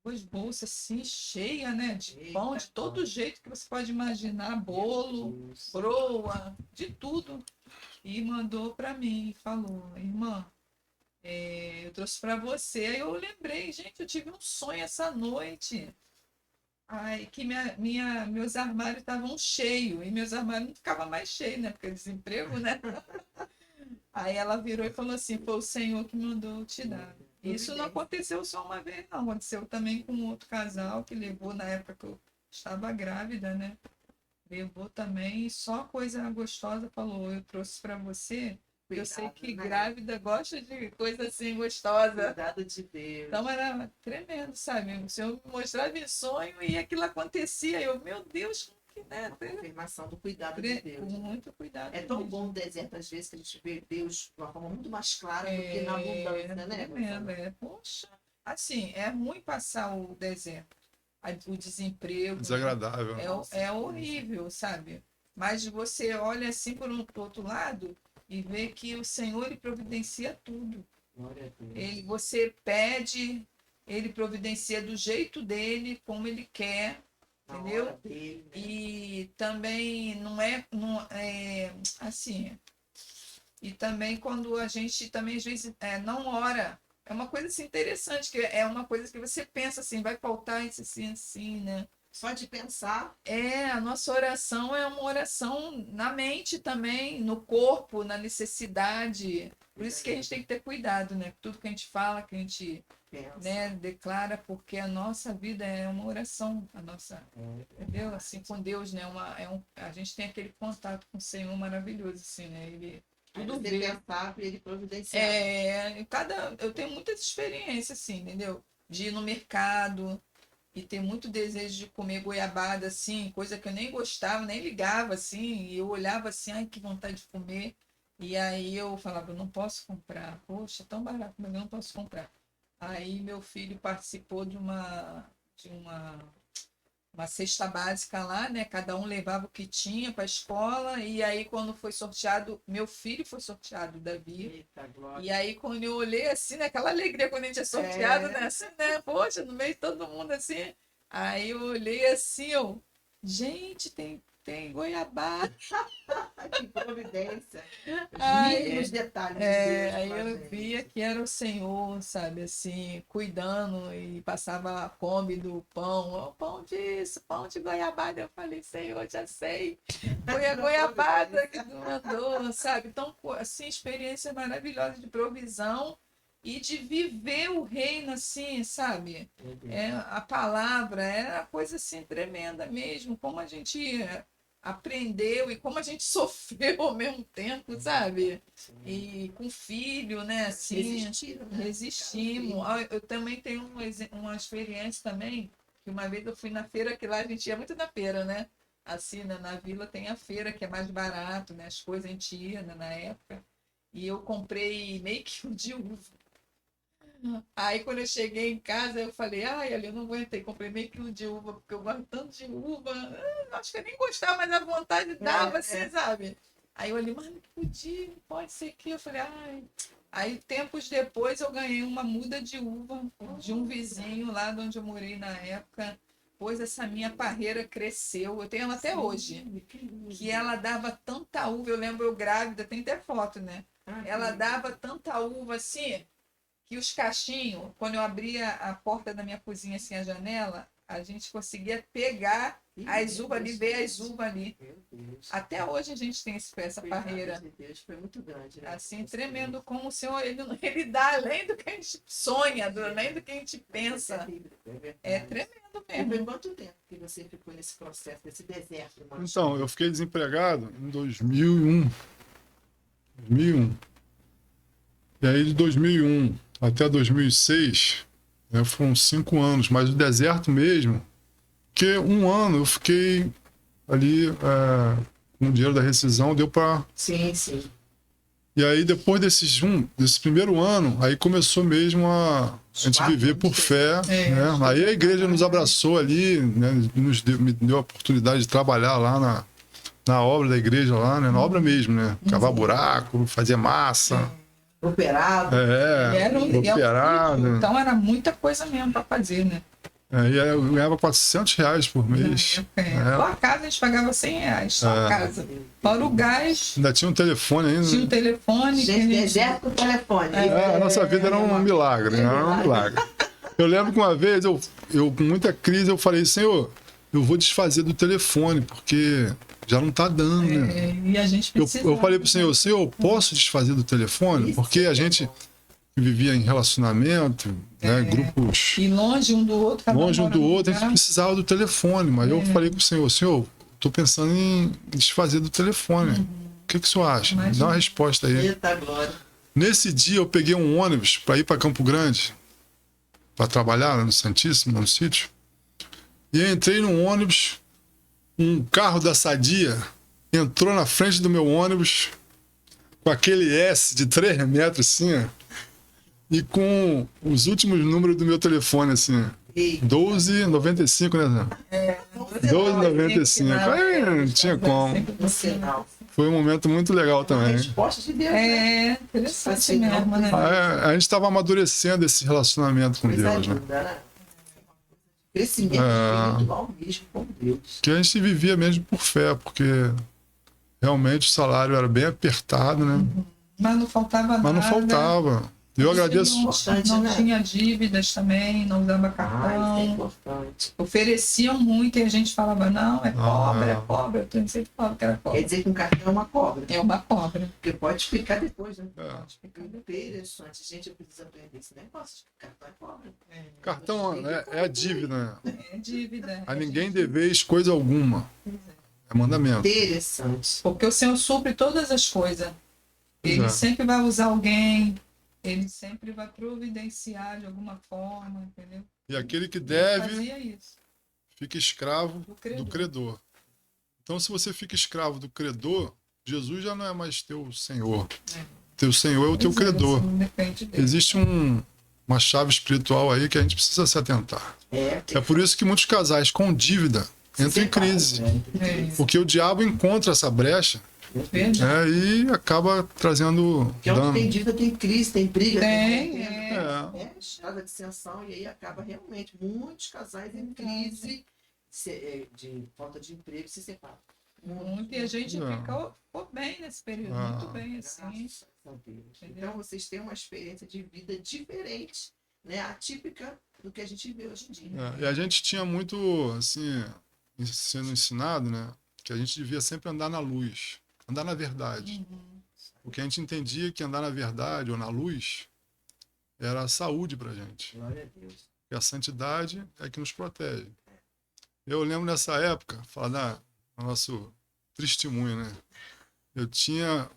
duas bolsas assim, cheias, né? De pão, de todo jeito que você pode imaginar. Bolo, broa, de tudo. E mandou para mim e falou: irmã, eu trouxe para você. Aí eu lembrei, gente, eu tive um sonho essa noite. Ai, que meus armários estavam cheios. E meus armários não ficavam mais cheios, né? Porque desemprego, né? Aí ela virou e falou assim: foi o Senhor que mandou te dar. Isso não aconteceu só uma vez, não. Aconteceu também com outro casal que levou na época que eu estava grávida, né? Levou também, e só coisa gostosa, falou: eu trouxe para você. Eu sei Cuidado, que né? grávida gosta de coisa assim gostosa. Cuidado de Deus. Então era tremendo, sabe? O Senhor me mostrava em sonho e aquilo acontecia. Eu, meu Deus, que né? A confirmação do cuidado de Com Deus. muito cuidado. É tão mesmo. bom o deserto, às vezes, que a gente vê Deus de uma forma muito mais clara do que na abundância, né? Tremendo, Poxa, assim, é ruim passar o deserto, o desemprego. Desagradável. É horrível, sabe? Mas você olha assim por outro lado e vê que o Senhor ele providencia tudo. Glória a Deus. Você pede, ele providencia do jeito dele, como ele quer, Na entendeu? hora dele, né? E também não é assim. E também quando a gente também às vezes não ora, é uma coisa assim interessante, que é uma coisa que você pensa assim, vai faltar isso assim, né? Só de pensar, A nossa oração é uma oração na mente também, no corpo, na necessidade. Por isso que a gente tem que ter cuidado, né? Tudo que a gente fala, que a gente pensa. declara, porque a nossa vida é uma oração, a nossa, entendeu? Assim, com Deus, né? A gente tem aquele contato com o Senhor maravilhoso, assim, né? Ele Aí tudo você vê. pensava e ele providenciava. Eu tenho muitas experiências, assim, entendeu? De ir no mercado e ter muito desejo de comer goiabada, assim, coisa que eu nem gostava, nem ligava, assim, e eu olhava assim, ai, que vontade de comer. E aí eu falava, eu não posso comprar. Poxa, é tão barato, mas eu não posso comprar. Aí meu filho participou de uma uma cesta básica lá, né? Cada um levava o que tinha para a escola. E aí, quando foi sorteado, meu filho foi sorteado, Davi. Eita, glória. E aí, quando eu olhei assim, naquela alegria quando a gente é sorteado, né? Assim, né? Poxa, no meio de todo mundo assim. Aí eu olhei assim, gente, tem goiabada. Que providência. Os Ai, mínimos detalhes de Deus aí com a eu gente. via que era o Senhor, sabe, assim, cuidando e passava a Kombi do pão, pão disso, pão de goiabada. Eu falei, Senhor, já sei, foi a goiabada que tu mandou, sabe? Então, assim, experiência maravilhosa de provisão e de viver o reino, assim, sabe? A palavra é uma coisa, assim, tremenda mesmo, como a gente aprendeu e como a gente sofreu ao mesmo tempo, sabe? E com filho, né? Assim, Resistiram, né? resistimos. Eu também tenho uma experiência também, que uma vez eu fui na feira, que lá a gente ia muito na feira, né? Assim, né? Na vila tem a feira, que é mais barato, né? As coisas a gente ia, né? Na época. E eu comprei meio que um de uva. Aí quando eu cheguei em casa, eu falei, ai, ali eu não aguentei, comprei meio quilo de uva, porque eu gosto tanto de uva. Acho que eu nem gostava, mas a vontade dava, assim, sabe? Aí eu olhei, mas não podia, não pode ser que. Eu falei, ai. Aí, tempos depois, eu ganhei uma muda de uva de um vizinho lá de onde eu morei na época. Pois essa minha parreira cresceu, eu tenho ela até hoje, que ela dava tanta uva, eu lembro eu grávida, tem até foto, né? Ela dava tanta uva assim, que os cachinhos, quando eu abria a porta da minha cozinha, assim, a janela, a gente conseguia pegar as uvas ali, ver as uvas ali. Até hoje a gente tem essa parreira. Deus foi muito grande, né? Assim, tremendo como o Senhor, ele dá além do que a gente sonha, além do que a gente pensa. É tremendo E por mesmo. quanto tempo que você ficou nesse processo, nesse deserto? irmão? Então, eu fiquei desempregado em 2001. 2001. E aí, de 2001 até 2006, né, foram 5 anos. Mas o deserto mesmo, porque um ano eu fiquei ali com o dinheiro da rescisão, deu para... Sim, sim. E aí, depois desse primeiro ano, aí começou mesmo a gente 4 viver anos por de fé. Né? Aí a igreja nos abraçou ali, né? Me deu a oportunidade de trabalhar lá na obra da igreja, lá, né? Na obra mesmo, né? Cavar buraco, fazer massa. Operado. Operado. Então era muita coisa mesmo para fazer, né? E aí eu ganhava R$400 por mês. Só a casa a gente pagava R$100, só a casa. Fora o gás, Ainda tinha um telefone ainda. tinha um telefone. Gente, deserto com telefone. A nossa vida era um milagre, né? Era um milagre. Eu lembro que uma vez, eu com muita crise, eu falei, Senhor, eu vou desfazer do telefone, porque já não tá dando, né? E a gente precisa. Eu falei pro Senhor, eu posso desfazer do telefone? Porque a gente vivia em relacionamento, né? Grupos E longe um do outro. cada longe um mora do num outro, a lugar. gente precisava do telefone. Mas eu falei pro Senhor, tô pensando em desfazer do telefone. O que o senhor acha? Me dá uma resposta aí. Eita, glória. Nesse dia eu peguei um ônibus para ir para Campo Grande, para trabalhar, né, no Santíssimo, no sítio. E eu entrei num ônibus, um carro da Sadia entrou na frente do meu ônibus com aquele S de 3 metros, assim, ó, e com os últimos números do meu telefone, assim, ó. 1295, né? 1295. Aí não tinha como. No final. Foi um momento muito legal Uma também. resposta de Deus, né? Interessante Assim, mesmo, né? A gente estava amadurecendo esse relacionamento com Coisa Deus, né? linda, né? Crescimento espiritual mesmo com Deus. Que a gente vivia mesmo por fé, porque realmente o salário era bem apertado, né? Mas não faltava nada. Mas não faltava. Eu agradeço. Não tinha dívidas também, não usava Isso é cartão. importante. Ofereciam muito e a gente falava, não, é pobre, é pobre. Eu sempre falava que era Quer pobre. dizer que um cartão é uma cobra. É uma cobra. Porque pode explicar depois, né? É. Pode explicar interessante. Gente, eu preciso aprender esse negócio de que cartão é cobra. Cartão é a dívida, né? É dívida. A ninguém deveis coisa alguma. É mandamento. Interessante. Porque o Senhor supre todas as coisas. Ele Exato. sempre vai usar alguém, ele sempre vai providenciar de alguma forma, entendeu? E aquele que Ele deve fazia isso. fica escravo Do credor. do credor. Então, se você fica escravo do credor, Jesus já não é mais teu senhor. Teu senhor é o teu Pois é, credor. você não depende dele. Existe um uma chave espiritual aí que a gente precisa se atentar. Tem É por isso que muitos casais com dívida que entram em separar, crise. né? É. Porque o diabo encontra essa brecha, Verdade. e acaba trazendo Porque onde dano. tem dívida, tem crise, tem briga, Tem, contenda, é. Estrada de dissensão, e aí acaba realmente muitos casais em crise de falta de emprego se separam. Muito. E a gente Não. ficou bem nesse período, Ah. muito bem, assim. Graças a Deus. Entendeu? Então vocês têm uma experiência de vida diferente, né? Atípica do que a gente vê hoje em dia. E a gente tinha muito, assim, sendo ensinado, né? Que a gente devia sempre andar na luz, andar na verdade. Porque a gente entendia que andar na verdade ou na luz era a saúde pra gente. Glória a Deus. Porque a santidade é que nos protege. Eu lembro nessa época, falar do nosso testemunho, né? Eu tinha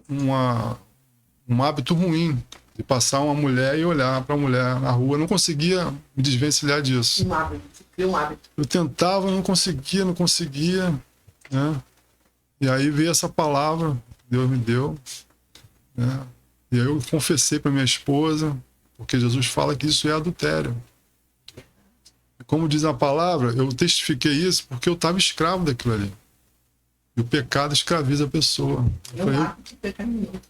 um hábito ruim de passar uma mulher e olhar para a mulher na rua. Eu não conseguia me desvencilhar disso. Um hábito, criou um hábito. Eu tentava, não conseguia, né? E aí veio essa palavra, Deus me deu, né? E aí eu confessei para minha esposa, porque Jesus fala que isso é adultério. E como diz a palavra, eu testifiquei isso porque eu estava escravo daquilo ali. E o pecado escraviza a pessoa. É um hábito pecaminoso.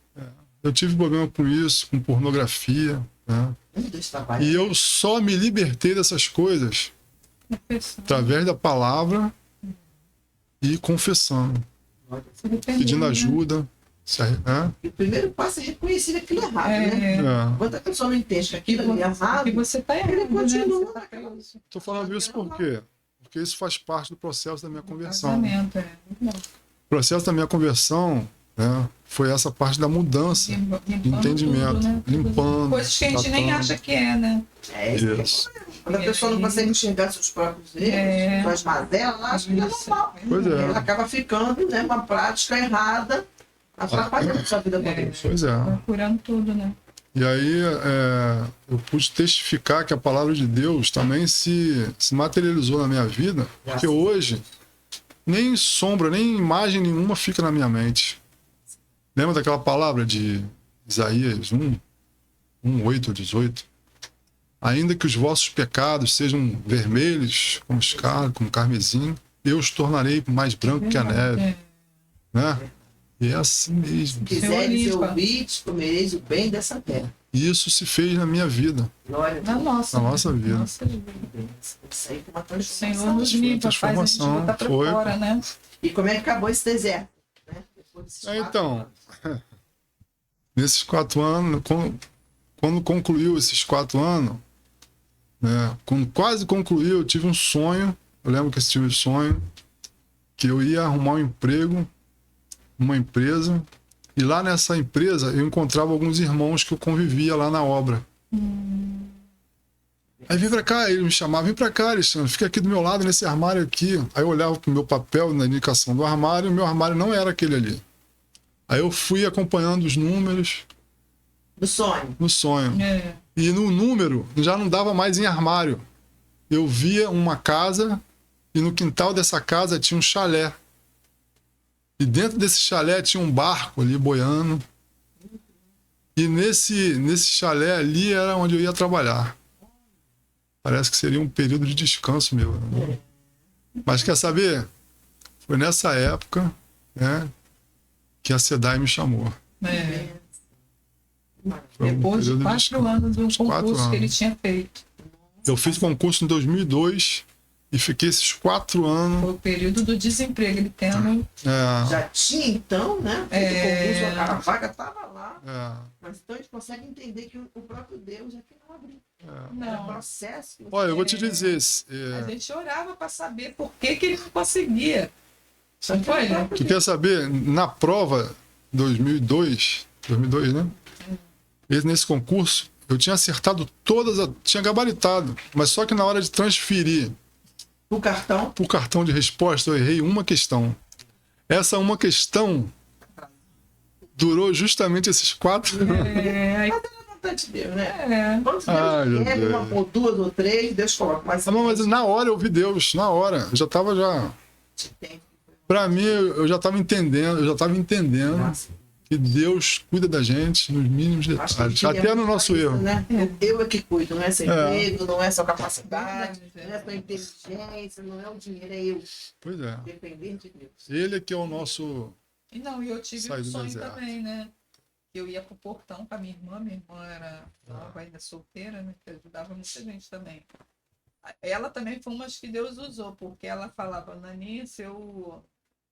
Eu tive problema com isso, com pornografia, né? Meu Deus, trabalha. E eu só me libertei dessas coisas através da palavra e confessando, pedindo ajuda. Né? E o primeiro passo é reconhecer que aquilo é errado, É. né? É. Quando a pessoa não entende que aquilo ali é errado, Que você tá errado, ele continua né? Você tá naquela- preso. Tô falando isso por quê? Porque isso faz parte do processo da minha conversão. Casamento, é. Muito bom. O processo da minha conversão, né, foi essa parte da mudança, Limpando entendimento, tudo, né? limpando, Coisas que a gente nem tratando. acha que é, né? isso. Isso. Quando a pessoa não consegue enxergar seus próprios erros, suas mazelas, ela acha que é Isso. normal. Pois é. Ela acaba ficando, né, uma prática errada, atrapalhando sua vida com Deus. Pois é. Procurando tudo, né? E aí eu pude testificar que a palavra de Deus também se materializou na minha vida, porque hoje nem sombra, nem imagem nenhuma fica na minha mente. Lembra daquela palavra de Isaías 8 ou 18? Ainda que os vossos pecados sejam vermelhos, como escarlate, como carmesim, eu os tornarei mais branco que a neve. É. Né? E é assim mesmo. Se quiseres limpa. ouvir, comereis o bem dessa terra. E isso se fez na minha vida. Glória a Na Deus. nossa, Na nossa vida. Nossa vida. Isso aí foi uma O Senhor transformação. nos limpa, faz a gente transformação, botar pra foi. fora, né? E como é que acabou esse deserto? Né? Depois desses 4 Então, anos. nesses 4 anos, quando concluiu esses 4 anos, né, quando quase concluiu, eu tive um sonho. Eu lembro que eu tive um sonho que eu ia arrumar um emprego numa empresa, e lá nessa empresa eu encontrava alguns irmãos que eu convivia lá na obra. Aí vem pra cá, ele me chamava, vem pra cá, Alexandre, fica aqui do meu lado nesse armário aqui. Aí eu olhava pro meu papel na indicação do armário, e o meu armário não era aquele ali. Aí eu fui acompanhando os números Do sonho. no sonho. É. E no número já não dava mais em armário. Eu via uma casa e no quintal dessa casa tinha um chalé. E dentro desse chalé tinha um barco ali boiando. E nesse chalé ali era onde eu ia trabalhar. Parece que seria um período de descanso meu. Né? Mas quer saber? Foi nessa época, né, que a SEDAI me chamou. É. Foi um Depois de período 4 descanso. anos do 4 concurso que ele anos. tinha feito. Eu fiz concurso em 2002 e fiquei esses 4 anos. Foi o período do desemprego, ele tendo. Já tinha então, né? É. Concurso, a vaga estava lá. É, Mas então a gente consegue entender que o próprio Deus é que não abriu. é. É um Não. processo. que você- Olha, eu vou te dizer, A gente orava para saber por que ele não conseguia. Não foi, né? tu quer saber, na prova 2002, né? Nesse concurso, eu tinha acertado todas, tinha gabaritado, mas só que na hora de transferir O cartão. pro cartão de resposta, eu errei uma questão. Essa uma questão durou justamente esses 4 anos. É, aí- Importante Deus, né? é. Quando Deus Ai, meu quer, Deus. uma ou duas ou três, Deus coloca. Mas, Mas na hora eu vi Deus, na hora. Eu já tava já. tem. Pra mim, eu já tava entendendo, Nossa. que Deus cuida da gente nos mínimos Acho que detalhes, ele é até no muito nosso isso, erro. né? Eu é que cuido, não é seu emprego, não é sua capacidade, Verdade, não é sua inteligência, não é o dinheiro, é eu. Pois é. Depender de Deus. Ele que é o nosso... E não, e eu tive Sair um do sonho deserto. também, né? Eu ia pro portão com a minha irmã era nova, ainda solteira, né? Que ajudava muita gente também. Ela também foi uma que Deus usou, porque ela falava, Naninha, se eu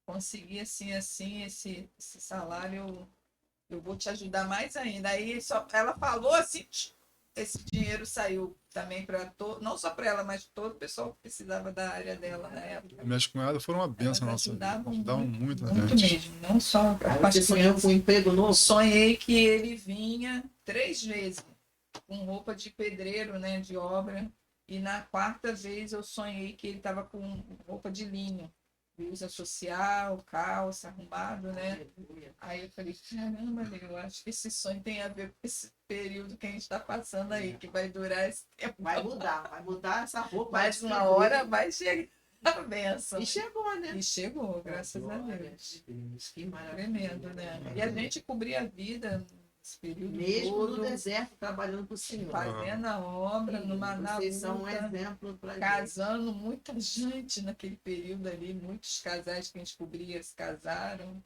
conseguir assim, esse salário, eu vou te ajudar mais ainda. Aí só, ela falou assim, esse dinheiro saiu também para todo, não só para ela, mas todo o pessoal que precisava da área dela na época. Minhas cunhadas foram uma bênção na Elas nossa vida. ajudavam Ajudavam muito a muito gente. mesmo, não só a Aí parte você sonhou com um emprego novo? Sonhei que ele vinha 3 vezes com roupa de pedreiro, né, de obra, e na 4ª vez eu sonhei que ele estava com roupa de linho, blusa social, calça, arrumado, né? Aí eu falei, caramba, eu acho que esse sonho tem a ver com esse período que a gente está passando aí, que vai durar esse tempo. Vai mudar essa roupa. Mais uma hora vai chegar a bênção. E chegou, né? E chegou, graças a Deus. Que maravilha. Tremendo, né? E a gente cobria a vida nesse período Mesmo todo, no deserto, trabalhando com o Senhor. fazendo a obra, numa Vocês são um luta, exemplo para gente. casando muita gente naquele período ali, muitos casais que a gente cobria se casaram.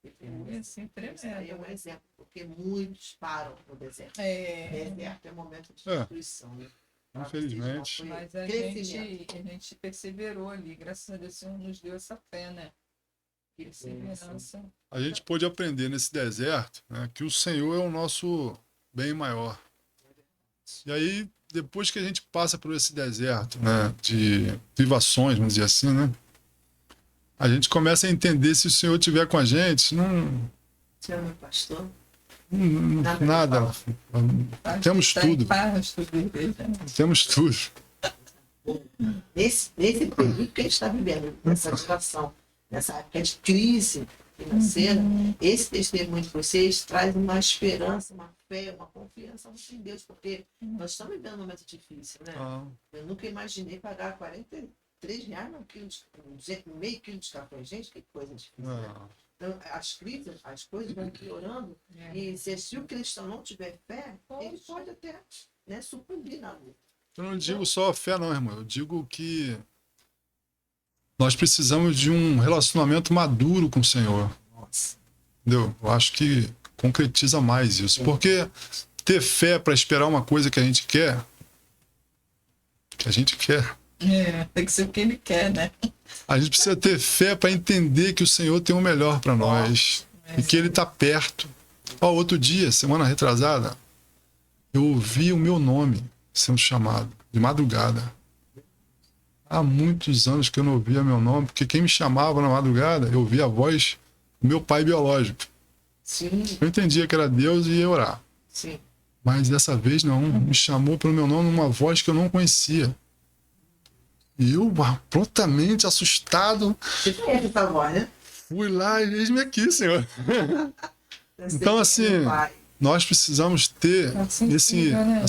Foi assim, Isso aí é um tremendo. exemplo, porque muitos param no deserto. É, Deserto é momento de É. destruição. Né? Pra Infelizmente. vocês não foi mas a crescimento. gente perseverou ali, graças a Deus, o Senhor nos deu essa fé, né? Perseverança. A gente pôde aprender nesse deserto, né, que o Senhor é o nosso bem maior. E aí, depois que a gente passa por esse deserto, né, de privações, vamos dizer assim, né, a gente começa a entender se o Senhor estiver com a gente, Senhor, meu pastor. nada. Temos Tá em tudo. paz, tudo bem, né? Temos tudo. Nesse período que a gente está vivendo, nessa geração, nessa época de crise financeira, esse testemunho de vocês traz uma esperança, uma fé, uma confiança muito em Deus, porque nós estamos vivendo um momento difícil, né? Ah, Eu nunca imaginei pagar R$ 43 no quilo meio quilo de café. Gente, que coisa difícil. Né? não. Então, as crises, as coisas vão piorando, É. e se o cristão não tiver fé, ele pode até, né, sucumbir na luta. Eu não digo só fé, não, irmão. Eu digo que nós precisamos de um relacionamento maduro com o Senhor. Nossa. Entendeu? Eu acho que concretiza mais isso. Porque ter fé para esperar uma coisa que a gente quer, Tem que ser o que ele quer, né? a gente precisa ter fé para entender que o Senhor tem o melhor para nós e que Ele está perto. Ó, outro dia, semana retrasada, eu ouvi o meu nome sendo chamado de madrugada. Há muitos anos que eu não ouvia meu nome, porque quem me chamava na madrugada, eu ouvia a voz do meu pai biológico. Sim, Eu entendia que era Deus e ia orar. sim. Mas dessa vez não, me chamou pelo meu nome numa voz que eu não conhecia. E eu, prontamente, assustado, Você conhece essa voz, né? fui lá e eis-me aqui, Senhor. Eu sei Então, que é assim, meu pai. Nós precisamos ter É sensível, né?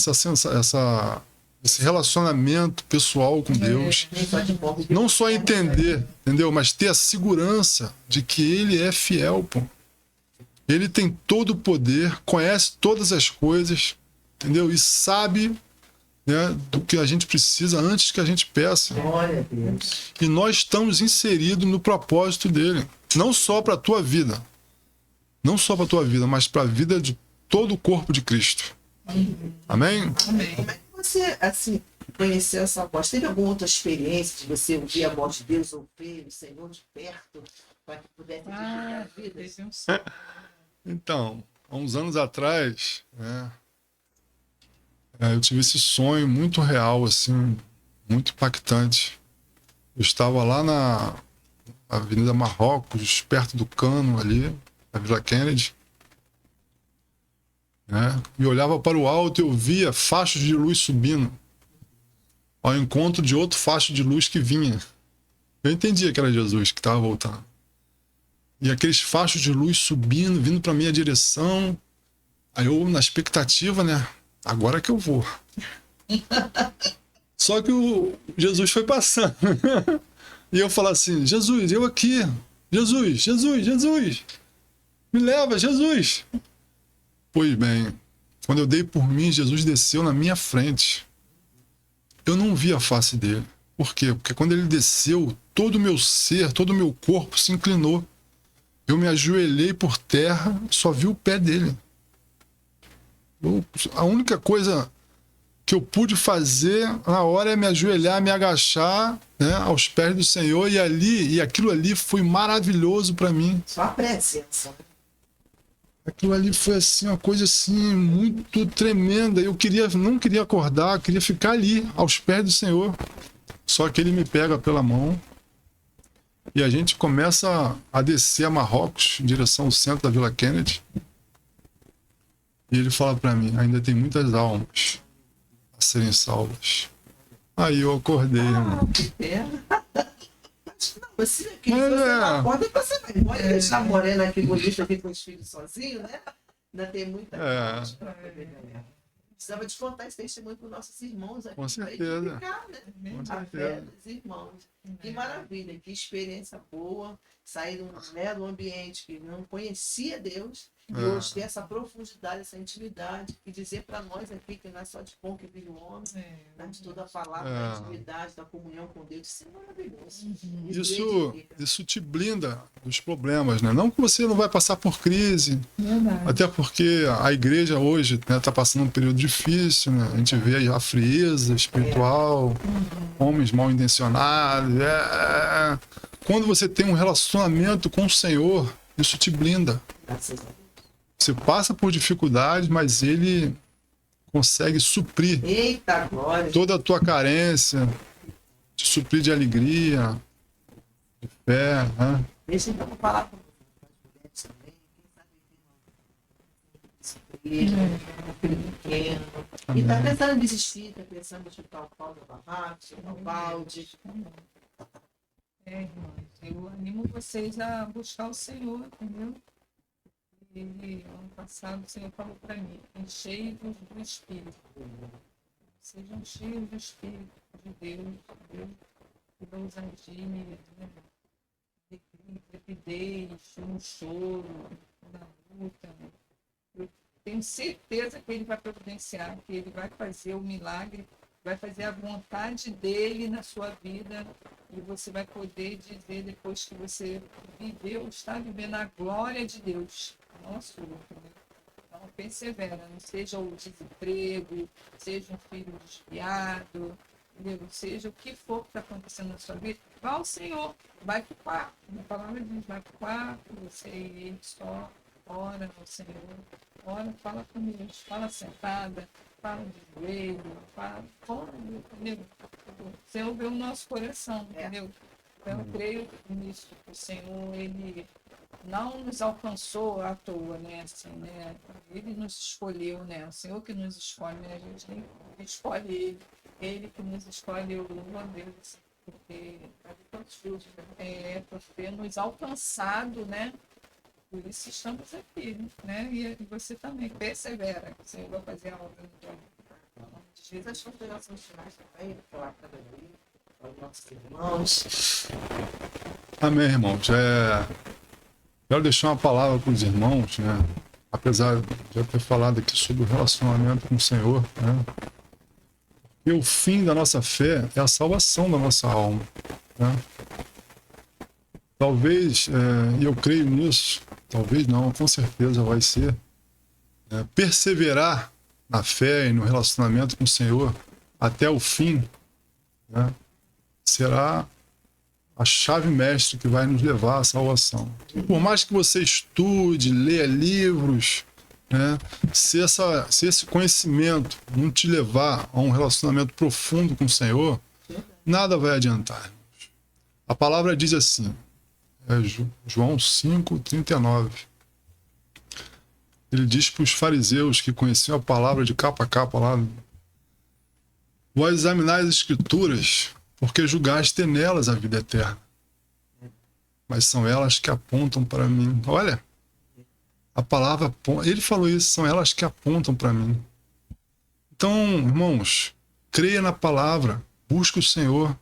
esse relacionamento pessoal com Deus. Nem só de bom. Não só entender, entendeu? Mas ter a segurança de que Ele é fiel, pô. Ele tem todo o poder, conhece todas as coisas, entendeu? E sabe, né, do que a gente precisa antes que a gente peça. Glória a Deus. E nós estamos inseridos no propósito dele. Não só para a tua vida. Não só para a tua vida, mas para a vida de todo o corpo de Cristo. Amém? Amém. Como é que você, assim, conheceu essa voz? Teve alguma outra experiência de você ouvir a voz de Deus, ouvir o Senhor de perto, para que pudesse edificar a vida? Teve um sonho. Então, há uns anos atrás, né, eu tive esse sonho muito real, assim, muito impactante. Eu estava lá na Avenida Marrocos, perto do Cano ali, na Vila Kennedy, né, e olhava para o alto e eu via fachos de luz subindo ao encontro de outro facho de luz que vinha. Eu entendia que era Jesus que estava voltando. E aqueles fachos de luz subindo, vindo para minha direção. Aí eu, na expectativa, né? Agora que eu vou. Só que o Jesus foi passando. E eu falava assim, Jesus, eu aqui. Jesus, Jesus, Jesus. Me leva, Jesus! Pois bem, quando eu dei por mim, Jesus desceu na minha frente. Eu não vi a face dele. Por quê? Porque quando ele desceu, todo o meu ser, todo o meu corpo se inclinou. Eu me ajoelhei por terra, só vi o pé dele. A única coisa que eu pude fazer na hora é me ajoelhar, me agachar, né, aos pés do Senhor, e aquilo ali foi maravilhoso para mim. Só a presença. Aquilo ali foi assim, uma coisa assim muito tremenda. Eu não queria acordar, eu queria ficar ali aos pés do Senhor. Só que ele me pega pela mão e a gente começa a descer a Marrocos, em direção ao centro da Vila Kennedy. E ele fala para mim: ainda tem muitas almas a serem salvas. Aí eu acordei, irmão. Que pena. Não, você não acorda, você vai embora. Ele está morando aqui, bonito, aqui com os filhos sozinho, né? Ainda tem muita coisa para ver, galera. Precisava de contar esse testemunho para os nossos irmãos aqui. Com certeza. Edificar, né? Com A fé certeza. dos irmãos. Que maravilha, que experiência boa. Sair de um ambiente que não conhecia Deus e hoje ter essa profundidade, essa intimidade. E dizer para nós aqui que não é só de pão que vive o homem, mas de toda a palavra, da intimidade, da comunhão com Deus. Isso é maravilhoso. Isso te blinda dos problemas, né? Não que você não vai passar por crise. Verdade. Até porque a igreja hoje está passando um período difícil, né? A gente vê a frieza espiritual, homens mal intencionados. Quando você tem um relacionamento com o Senhor, isso te blinda. Graças a Deus. Você passa por dificuldades, mas Ele consegue suprir Eita glória. toda a tua carência, te suprir de alegria, de fé, né? Deixa então falar com as mulheres também. Quem sabe um filho pequeno. E tá pensando em desistir, tá pensando em chutar o pau da barraca, chutar o balde. Irmãos, eu animo vocês a buscar o Senhor, entendeu? E ano passado o Senhor falou para mim: enchei-vos do Espírito. Sejam cheios do Espírito de Deus, que vai usar de intrepidez, um choro, na luta. Eu tenho certeza que Ele vai providenciar, que Ele vai fazer o milagre, vai fazer a vontade dEle na sua vida. E você vai poder dizer, depois que você viveu, está vivendo a glória de Deus. Nosso lucro, né? Então, persevera, não seja o desemprego, seja um filho desviado, entendeu? Seja o que for que está acontecendo na sua vida, vá ao Senhor, vai para o quarto. A palavra diz: vai para o quarto, você e ele só ora ao Senhor, ora, fala com Deus, fala sentada, fala de joelho, fala, entendeu? O Senhor vê o nosso coração, entendeu? Então, eu creio nisso. O Senhor, Ele não nos alcançou à toa, né? Assim, né? Ele nos escolheu, né? O Senhor que nos escolhe, né? A gente nem escolhe Ele. Ele que nos escolhe, eu louvo a Deus, porque por ter nos alcançado, né? Por isso estamos aqui, né? E você também persevera, o Senhor vai fazer a obra no teu nome de Jesus. As considerações finais também, falar para ele, para os nossos irmãos. Amém, irmãos. Quero deixar uma palavra para os irmãos, né? Apesar de eu ter falado aqui sobre o relacionamento com o Senhor, né? E o fim da nossa fé é a salvação da nossa alma, né? Talvez, e eu creio nisso, talvez não, com certeza vai ser, perseverar na fé e no relacionamento com o Senhor até o fim, né? Será a chave mestre que vai nos levar à salvação. E por mais que você estude, leia livros, né, se esse conhecimento não te levar a um relacionamento profundo com o Senhor, nada vai adiantar. A palavra diz assim, João 5:39. Ele diz para os fariseus que conheciam a palavra de capa a capa lá: vós examinais as escrituras, porque julgaste ter nelas a vida eterna, mas são elas que apontam para mim. Olha, a palavra, ele falou isso, são elas que apontam para mim. Então, irmãos, creia na palavra, busque o Senhor,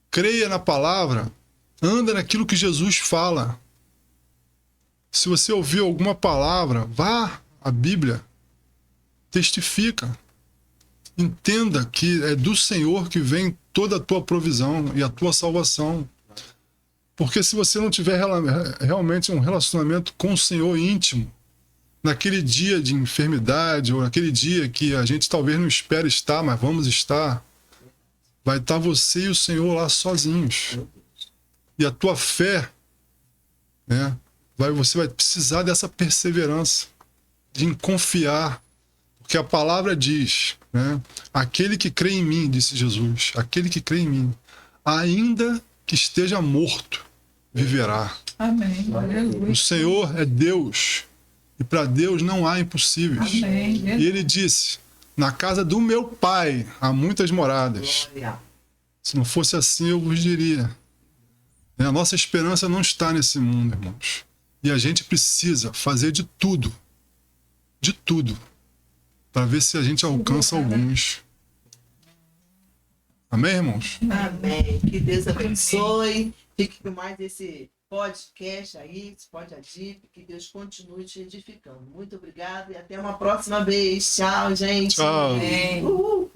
creia na palavra, anda naquilo que Jesus fala. Se você ouvir alguma palavra, vá à Bíblia, testifica. Entenda que é do Senhor que vem toda a tua provisão e a tua salvação. Porque se você não tiver realmente um relacionamento com o Senhor íntimo, naquele dia de enfermidade, ou naquele dia que a gente talvez não espere estar, mas vamos estar, vai estar você e o Senhor lá sozinhos. E a tua fé, né, você vai precisar dessa perseverança, de confiar. Porque a palavra diz, né, aquele que crê em mim, disse Jesus, aquele que crê em mim, ainda que esteja morto, viverá. Amém. Aleluia. O Senhor é Deus. E para Deus não há impossíveis. Amém. E ele disse, na casa do meu pai há muitas moradas. Glória. Se não fosse assim, eu vos diria. A nossa esperança não está nesse mundo, irmãos. E a gente precisa fazer de tudo, para ver se a gente alcança alguns. Amém, irmãos? Amém. Que Deus abençoe. Fique com mais esse podcast aí, esse Pod Adip. Que Deus continue te edificando. Muito obrigada e até uma próxima vez. Tchau, gente. Tchau. Amém. Uhul.